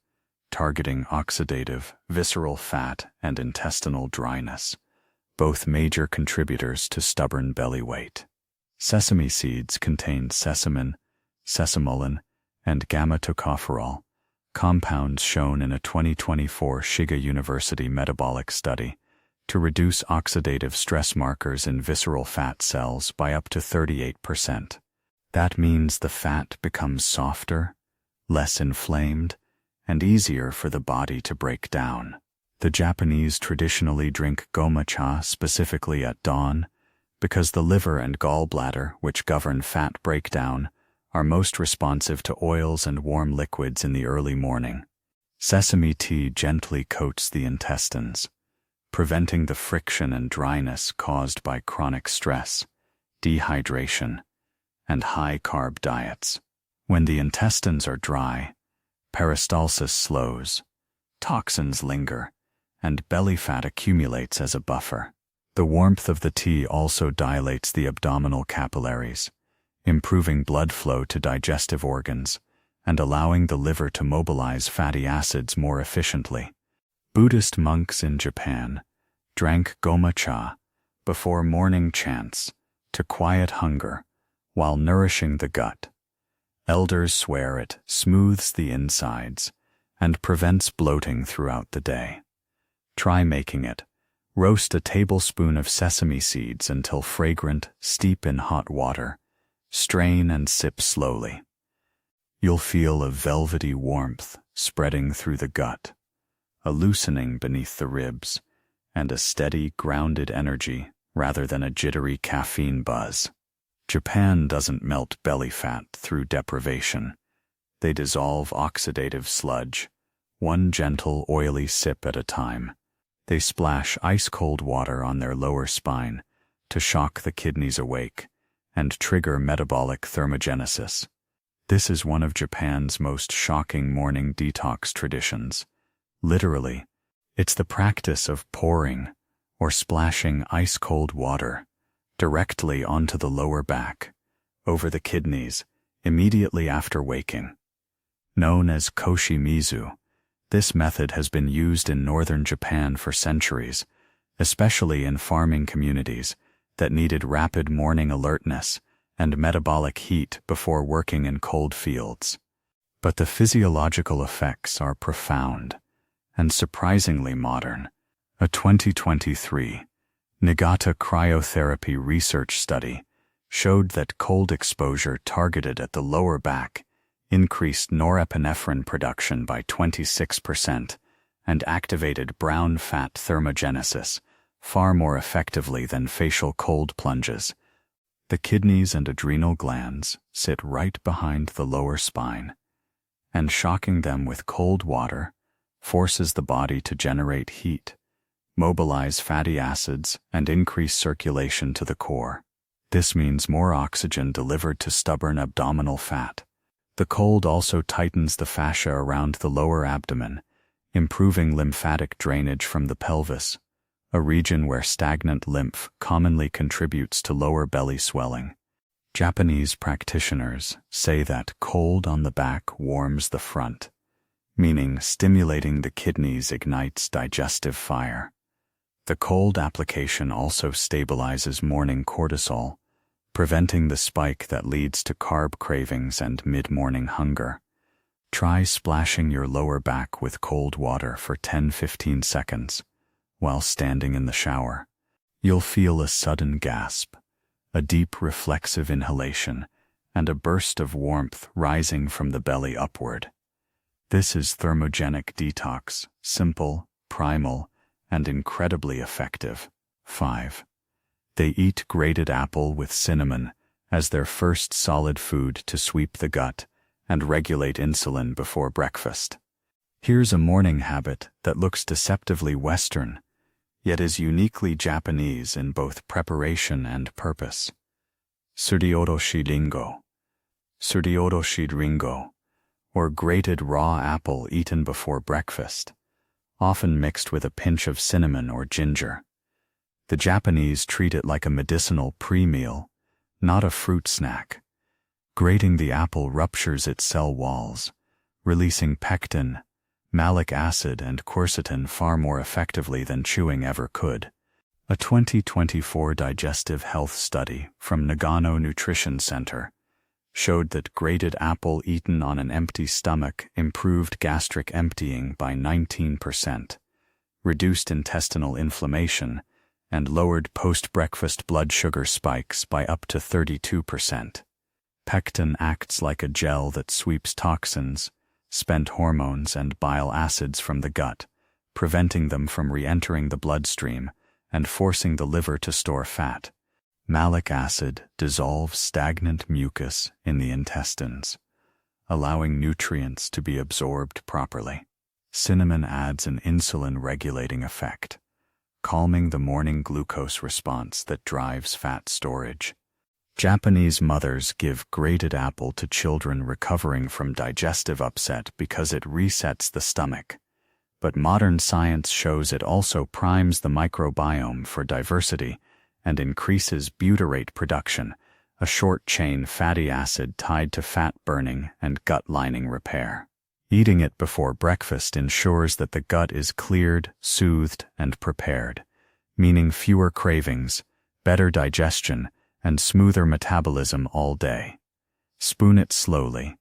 targeting oxidative, visceral fat and intestinal dryness, both major contributors to stubborn belly weight. Sesame seeds contain sesamin, sesamolin, and gamma-tocopherol, compounds shown in a 2024 Shiga University metabolic study to reduce oxidative stress markers in visceral fat cells by up to 38%. That means the fat becomes softer, less inflamed, and easier for the body to break down. The Japanese traditionally drink gomacha specifically at dawn because the liver and gallbladder, which govern fat breakdown, are most responsive to oils and warm liquids in the early morning. Sesame tea gently coats the intestines, preventing the friction and dryness caused by chronic stress, dehydration, and high-carb diets. When the intestines are dry, peristalsis slows, toxins linger, and belly fat accumulates as a buffer. The warmth of the tea also dilates the abdominal capillaries, improving blood flow to digestive organs and allowing the liver to mobilize fatty acids more efficiently. Buddhist monks in Japan drank goma cha before morning chants to quiet hunger while nourishing the gut. Elders swear it smooths the insides and prevents bloating throughout the day. Try making it. Roast a tablespoon of sesame seeds until fragrant, steep in hot water. Strain and sip slowly. You'll feel a velvety warmth spreading through the gut, a loosening beneath the ribs, and a steady, grounded energy rather than a jittery caffeine buzz. Japan doesn't melt belly fat through deprivation. They dissolve oxidative sludge, one gentle, oily sip at a time. They splash ice-cold water on their lower spine to shock the kidneys awake and trigger metabolic thermogenesis. This is one of Japan's most shocking morning detox traditions. Literally, it's the practice of pouring or splashing ice-cold water directly onto the lower back, over the kidneys, immediately after waking. Known as koshi-mizu, this method has been used in northern Japan for centuries, especially in farming communities that needed rapid morning alertness and metabolic heat before working in cold fields. But the physiological effects are profound and surprisingly modern. A 2023 Niigata cryotherapy research study showed that cold exposure targeted at the lower back increased norepinephrine production by 26% and activated brown fat thermogenesis far more effectively than facial cold plunges. The kidneys and adrenal glands sit right behind the lower spine, and shocking them with cold water forces the body to generate heat, mobilize fatty acids, and increase circulation to the core. This means more oxygen delivered to stubborn abdominal fat. The cold also tightens the fascia around the lower abdomen, improving lymphatic drainage from the pelvis, a region where stagnant lymph commonly contributes to lower belly swelling. Japanese practitioners say that cold on the back warms the front, meaning stimulating the kidneys ignites digestive fire. The cold application also stabilizes morning cortisol, preventing the spike that leads to carb cravings and mid-morning hunger. Try splashing your lower back with cold water for 10-15 seconds while standing in the shower. You'll feel a sudden gasp, a deep reflexive inhalation, and a burst of warmth rising from the belly upward. This is thermogenic detox, simple, primal, and incredibly effective. 5. They eat grated apple with cinnamon as their first solid food to sweep the gut and regulate insulin before breakfast. Here's a morning habit that looks deceptively Western, yet is uniquely Japanese in both preparation and purpose. Surdeodoshi ringo, or grated raw apple eaten before breakfast, often mixed with a pinch of cinnamon or ginger. The Japanese treat it like a medicinal pre-meal, not a fruit snack. Grating the apple ruptures its cell walls, releasing pectin, malic acid, and quercetin far more effectively than chewing ever could. A 2024 digestive health study from Nagano Nutrition Center showed that grated apple eaten on an empty stomach improved gastric emptying by 19%, reduced intestinal inflammation, and lowered post-breakfast blood sugar spikes by up to 32%. Pectin acts like a gel that sweeps toxins, spent hormones, and bile acids from the gut, preventing them from re-entering the bloodstream and forcing the liver to store fat. Malic acid dissolves stagnant mucus in the intestines, allowing nutrients to be absorbed properly. Cinnamon adds an insulin-regulating effect, calming the morning glucose response that drives fat storage. Japanese mothers give grated apple to children recovering from digestive upset because it resets the stomach, but modern science shows it also primes the microbiome for diversity and increases butyrate production, a short-chain fatty acid tied to fat burning and gut lining repair. Eating it before breakfast ensures that the gut is cleared, soothed, and prepared, meaning fewer cravings, better digestion, and smoother metabolism all day. Spoon it slowly.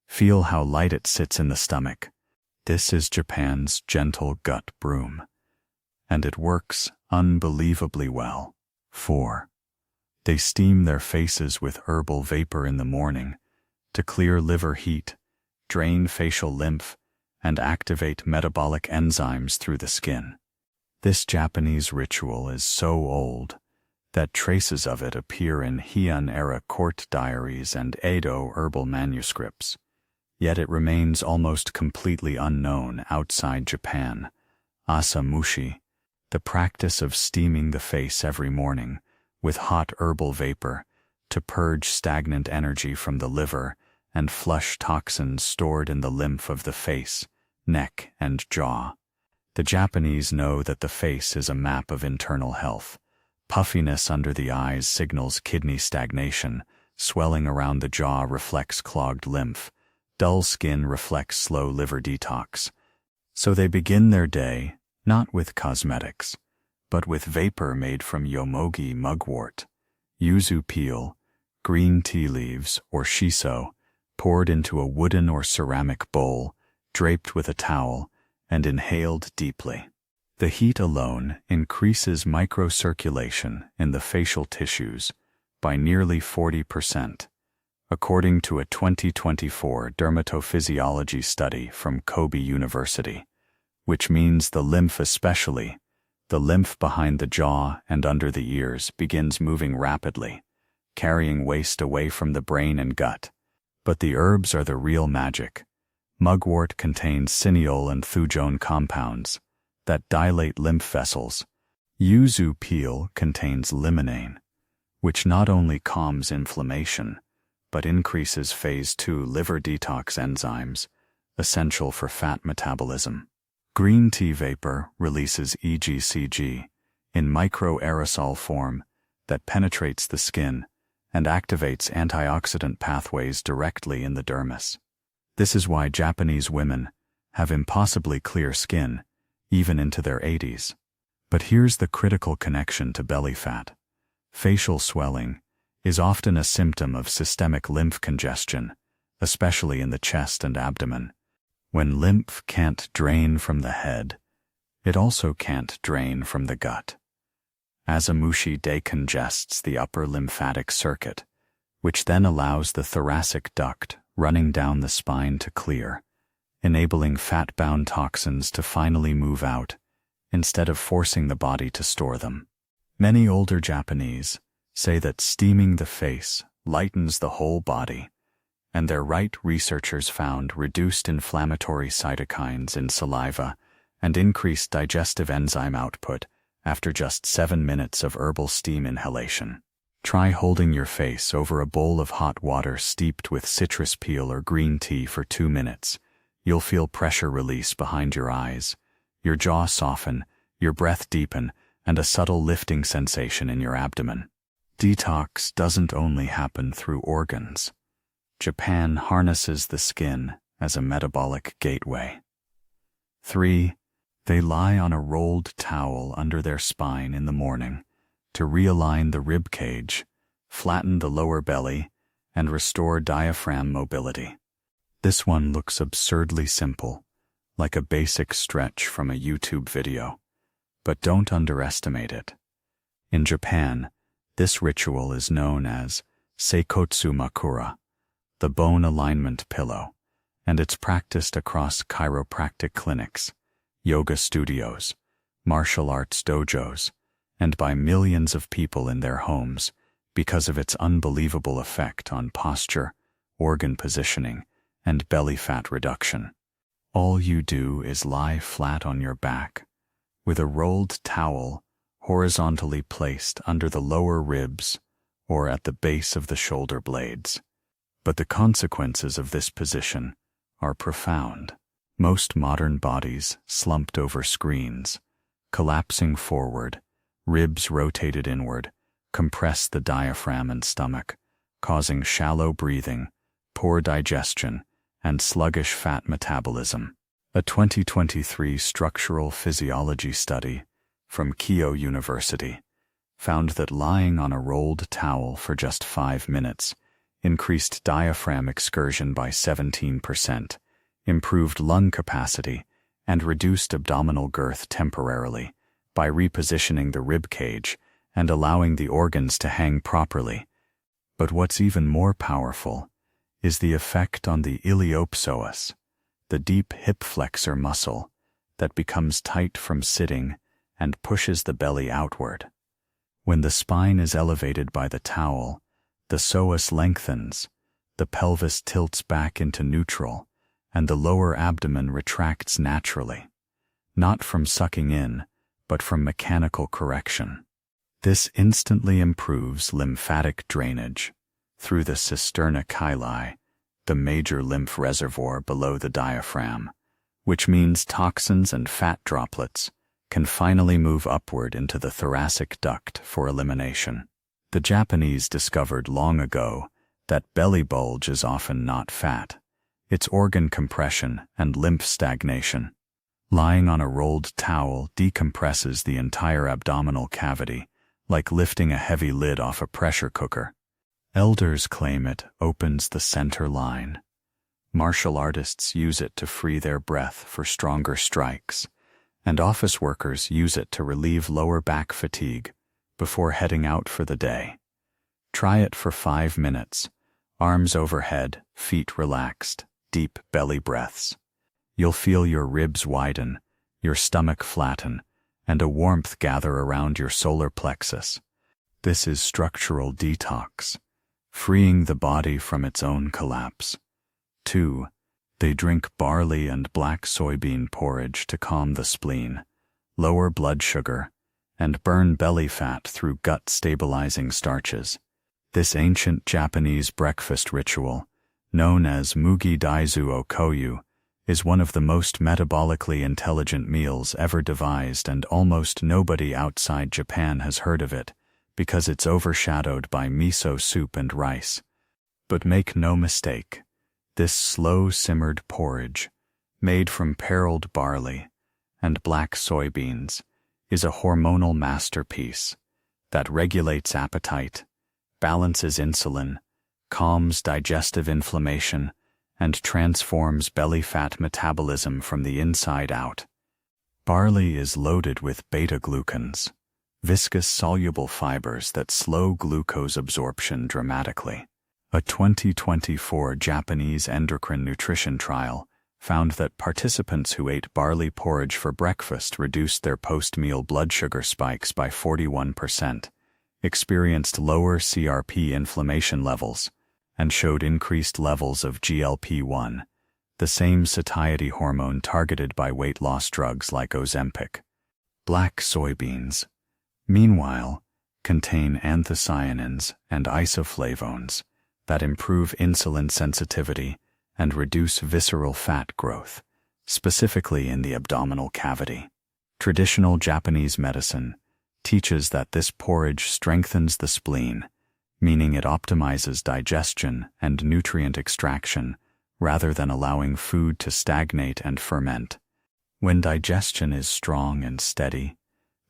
Feel how light it sits in the stomach. This is Japan's gentle gut broom. And it works unbelievably well. 4. They steam their faces with herbal vapor in the morning to clear liver heat, drain facial lymph, and activate metabolic enzymes through the skin. This Japanese ritual is so old that traces of it appear in Heian-era court diaries and Edo herbal manuscripts, yet it remains almost completely unknown outside Japan. Asa-mushi, the practice of steaming the face every morning with hot herbal vapor to purge stagnant energy from the liver and flush toxins stored in the lymph of the face, neck, and jaw. The Japanese know that the face is a map of internal health. Puffiness under the eyes signals kidney stagnation, swelling around the jaw reflects clogged lymph, dull skin reflects slow liver detox. So they begin their day not with cosmetics, but with vapor made from yomogi mugwort, yuzu peel, green tea leaves, or shiso, poured into a wooden or ceramic bowl, draped with a towel, and inhaled deeply. The heat alone increases microcirculation in the facial tissues by nearly 40%, according to a 2024 dermatophysiology study from Kobe University, which means the lymph especially, the lymph behind the jaw and under the ears begins moving rapidly, carrying waste away from the brain and gut. But the herbs are the real magic. Mugwort contains cineol and thujone compounds that dilate lymph vessels. Yuzu peel contains limonene, which not only calms inflammation, but increases phase 2 liver detox enzymes, essential for fat metabolism. Green tea vapor releases EGCG in microaerosol form that penetrates the skin and activates antioxidant pathways directly in the dermis. This is why Japanese women have impossibly clear skin, even into their 80s. But here's the critical connection to belly fat. Facial swelling is often a symptom of systemic lymph congestion, especially in the chest and abdomen. When lymph can't drain from the head, it also can't drain from the gut. Asa-mushi decongests the upper lymphatic circuit, which then allows the thoracic duct running down the spine to clear, enabling fat-bound toxins to finally move out, instead of forcing the body to store them. Many older Japanese say that steaming the face lightens the whole body, and their right researchers found reduced inflammatory cytokines in saliva and increased digestive enzyme output after just 7 minutes of herbal steam inhalation. Try holding your face over a bowl of hot water steeped with citrus peel or green tea for 2 minutes. You'll feel pressure release behind your eyes, your jaw soften, your breath deepen, and a subtle lifting sensation in your abdomen. Detox doesn't only happen through organs. Japan harnesses the skin as a metabolic gateway. 3. They lie on a rolled towel under their spine in the morning to realign the rib cage, flatten the lower belly, and restore diaphragm mobility. This one looks absurdly simple, like a basic stretch from a YouTube video, but don't underestimate it. In Japan, this ritual is known as seikotsu makura, the bone alignment pillow, and it's practiced across chiropractic clinics, yoga studios, martial arts dojos, and by millions of people in their homes because of its unbelievable effect on posture, organ positioning, and belly fat reduction. All you do is lie flat on your back, with a rolled towel horizontally placed under the lower ribs or at the base of the shoulder blades. But the consequences of this position are profound. Most modern bodies slumped over screens, collapsing forward, ribs rotated inward, compress the diaphragm and stomach, causing shallow breathing, poor digestion, and sluggish fat metabolism. A 2023 structural physiology study from Keio University found that lying on a rolled towel for just 5 minutes increased diaphragm excursion by 17%, improved lung capacity, and reduced abdominal girth temporarily by repositioning the rib cage and allowing the organs to hang properly. But what's even more powerful is the effect on the iliopsoas, the deep hip flexor muscle that becomes tight from sitting and pushes the belly outward. When the spine is elevated by the towel, the psoas lengthens, the pelvis tilts back into neutral, and the lower abdomen retracts naturally, not from sucking in, but from mechanical correction. This instantly improves lymphatic drainage through the cisterna chyli, the major lymph reservoir below the diaphragm, which means toxins and fat droplets can finally move upward into the thoracic duct for elimination. The Japanese discovered long ago that belly bulge is often not fat. It's organ compression and lymph stagnation. Lying on a rolled towel decompresses the entire abdominal cavity, like lifting a heavy lid off a pressure cooker. Elders claim it opens the center line. Martial artists use it to free their breath for stronger strikes, and office workers use it to relieve lower back fatigue before heading out for the day. Try it for 5 minutes, arms overhead, feet relaxed, deep belly breaths. You'll feel your ribs widen, your stomach flatten, and a warmth gather around your solar plexus. This is structural detox, freeing the body from its own collapse. 2. They drink barley and black soybean porridge to calm the spleen, lower blood sugar, and burn belly fat through gut-stabilizing starches. This ancient Japanese breakfast ritual, known as mugi daizu okoyu, is one of the most metabolically intelligent meals ever devised, and almost nobody outside Japan has heard of it because it's overshadowed by miso soup and rice. But make no mistake, this slow-simmered porridge, made from pearled barley and black soybeans, is a hormonal masterpiece that regulates appetite, balances insulin, calms digestive inflammation, and transforms belly fat metabolism from the inside out. Barley is loaded with beta-glucans, viscous soluble fibers that slow glucose absorption dramatically. A 2024 Japanese endocrine nutrition trial found that participants who ate barley porridge for breakfast reduced their post-meal blood sugar spikes by 41%, experienced lower CRP inflammation levels, and showed increased levels of GLP-1, the same satiety hormone targeted by weight loss drugs like Ozempic. Black soybeans, meanwhile, contain anthocyanins and isoflavones that improve insulin sensitivity and reduce visceral fat growth, specifically in the abdominal cavity. Traditional Japanese medicine teaches that this porridge strengthens the spleen, meaning it optimizes digestion and nutrient extraction rather than allowing food to stagnate and ferment. When digestion is strong and steady,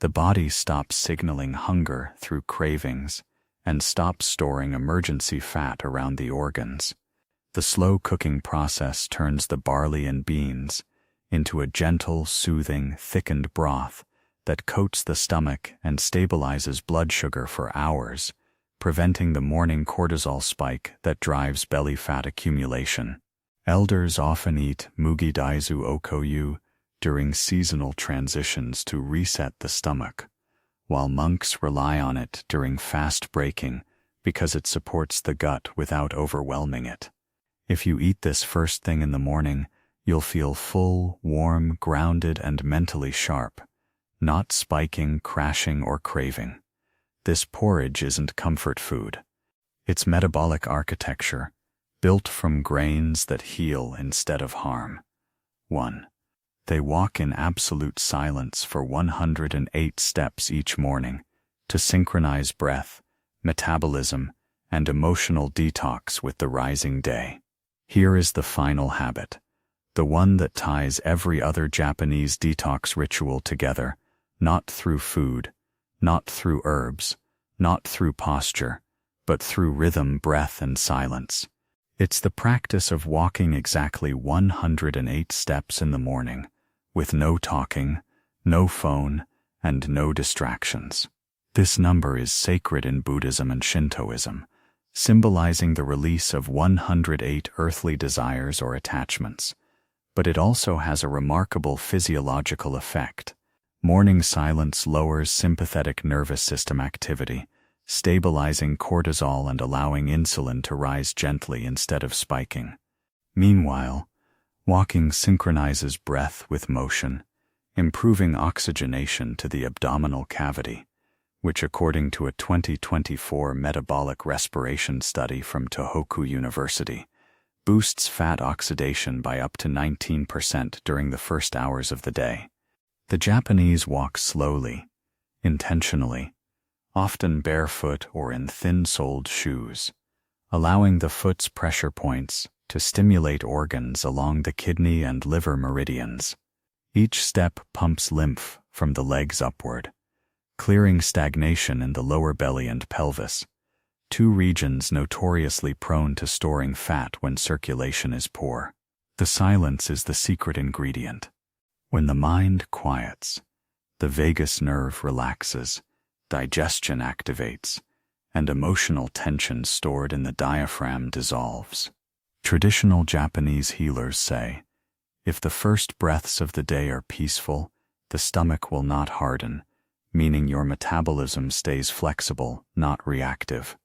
the body stops signaling hunger through cravings and stops storing emergency fat around the organs. The slow cooking process turns the barley and beans into a gentle, soothing, thickened broth that coats the stomach and stabilizes blood sugar for hours, preventing the morning cortisol spike that drives belly fat accumulation. Elders often eat mugi daizu okoyu during seasonal transitions to reset the stomach, while monks rely on it during fast breaking because it supports the gut without overwhelming it. If you eat this first thing in the morning, you'll feel full, warm, grounded, and mentally sharp, not spiking, crashing, or craving. This porridge isn't comfort food. It's metabolic architecture, built from grains that heal instead of harm. 1. They walk in absolute silence for 108 steps each morning to synchronize breath, metabolism, and emotional detox with the rising day. Here is the final habit, the one that ties every other Japanese detox ritual together, not through food, not through herbs, not through posture, but through rhythm, breath, and silence. It's the practice of walking exactly 108 steps in the morning, with no talking, no phone, and no distractions. This number is sacred in Buddhism and Shintoism, symbolizing the release of 108 earthly desires or attachments. But it also has a remarkable physiological effect. Morning silence lowers sympathetic nervous system activity, stabilizing cortisol and allowing insulin to rise gently instead of spiking. Meanwhile, walking synchronizes breath with motion, improving oxygenation to the abdominal cavity, which, according to a 2024 metabolic respiration study from Tohoku University, boosts fat oxidation by up to 19% during the first hours of the day. The Japanese walk slowly, intentionally, often barefoot or in thin-soled shoes, allowing the foot's pressure points to stimulate organs along the kidney and liver meridians. Each step pumps lymph from the legs upward, clearing stagnation in the lower belly and pelvis, two regions notoriously prone to storing fat when circulation is poor. The silence is the secret ingredient. When the mind quiets, the vagus nerve relaxes, digestion activates, and emotional tension stored in the diaphragm dissolves. Traditional Japanese healers say, if the first breaths of the day are peaceful, the stomach will not harden, meaning your metabolism stays flexible, not reactive.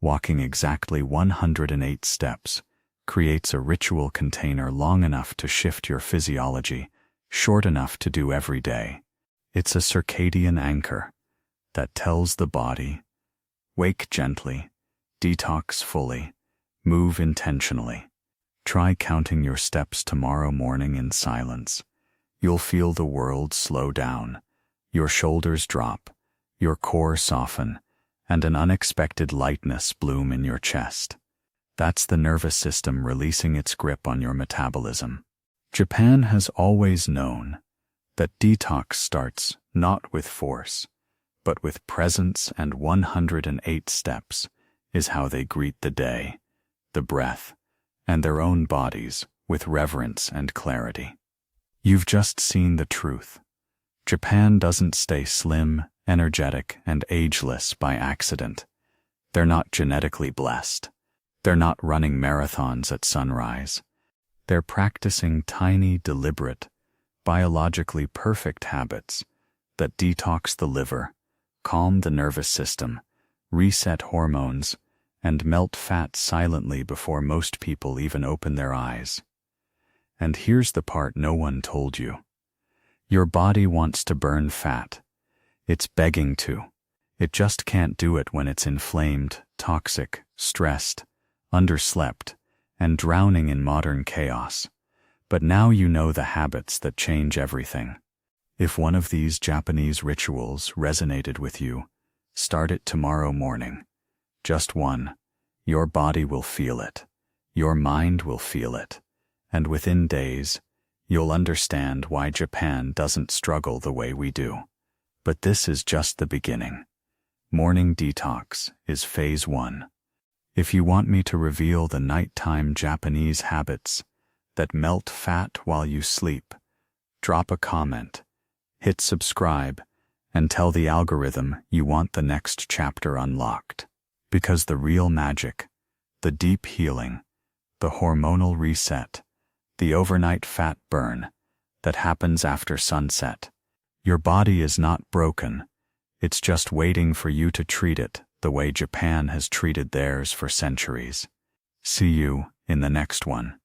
Walking exactly 108 steps creates a ritual container long enough to shift your physiology, short enough to do every day. It's a circadian anchor that tells the body, wake gently, detox fully, move intentionally. Try counting your steps tomorrow morning in silence. You'll feel the world slow down, your shoulders drop, your core soften, and an unexpected lightness bloom in your chest. That's the nervous system releasing its grip on your metabolism. Japan has always known that detox starts not with force, but with presence, and 108 steps is how they greet the day, the breath, and their own bodies with reverence and clarity. You've just seen the truth. Japan doesn't stay slim, energetic, and ageless by accident. They're not genetically blessed. They're not running marathons at sunrise. They're practicing tiny, deliberate, biologically perfect habits that detox the liver, calm the nervous system, reset hormones, and melt fat silently before most people even open their eyes. And here's the part no one told you. Your body wants to burn fat. It's begging to. It just can't do it when it's inflamed, toxic, stressed, underslept, and drowning in modern chaos. But now you know the habits that change everything. If one of these Japanese rituals resonated with you, start it tomorrow morning. Just one. Your body will feel it. Your mind will feel it. And within days, you'll understand why Japan doesn't struggle the way we do. But this is just the beginning. Morning detox is phase 1. If you want me to reveal the nighttime Japanese habits that melt fat while you sleep, drop a comment, hit subscribe, and tell the algorithm you want the next chapter unlocked. Because the real magic, the deep healing, the hormonal reset, the overnight fat burn that happens after sunset, your body is not broken. It's just waiting for you to treat it the way Japan has treated theirs for centuries. See you in the next one.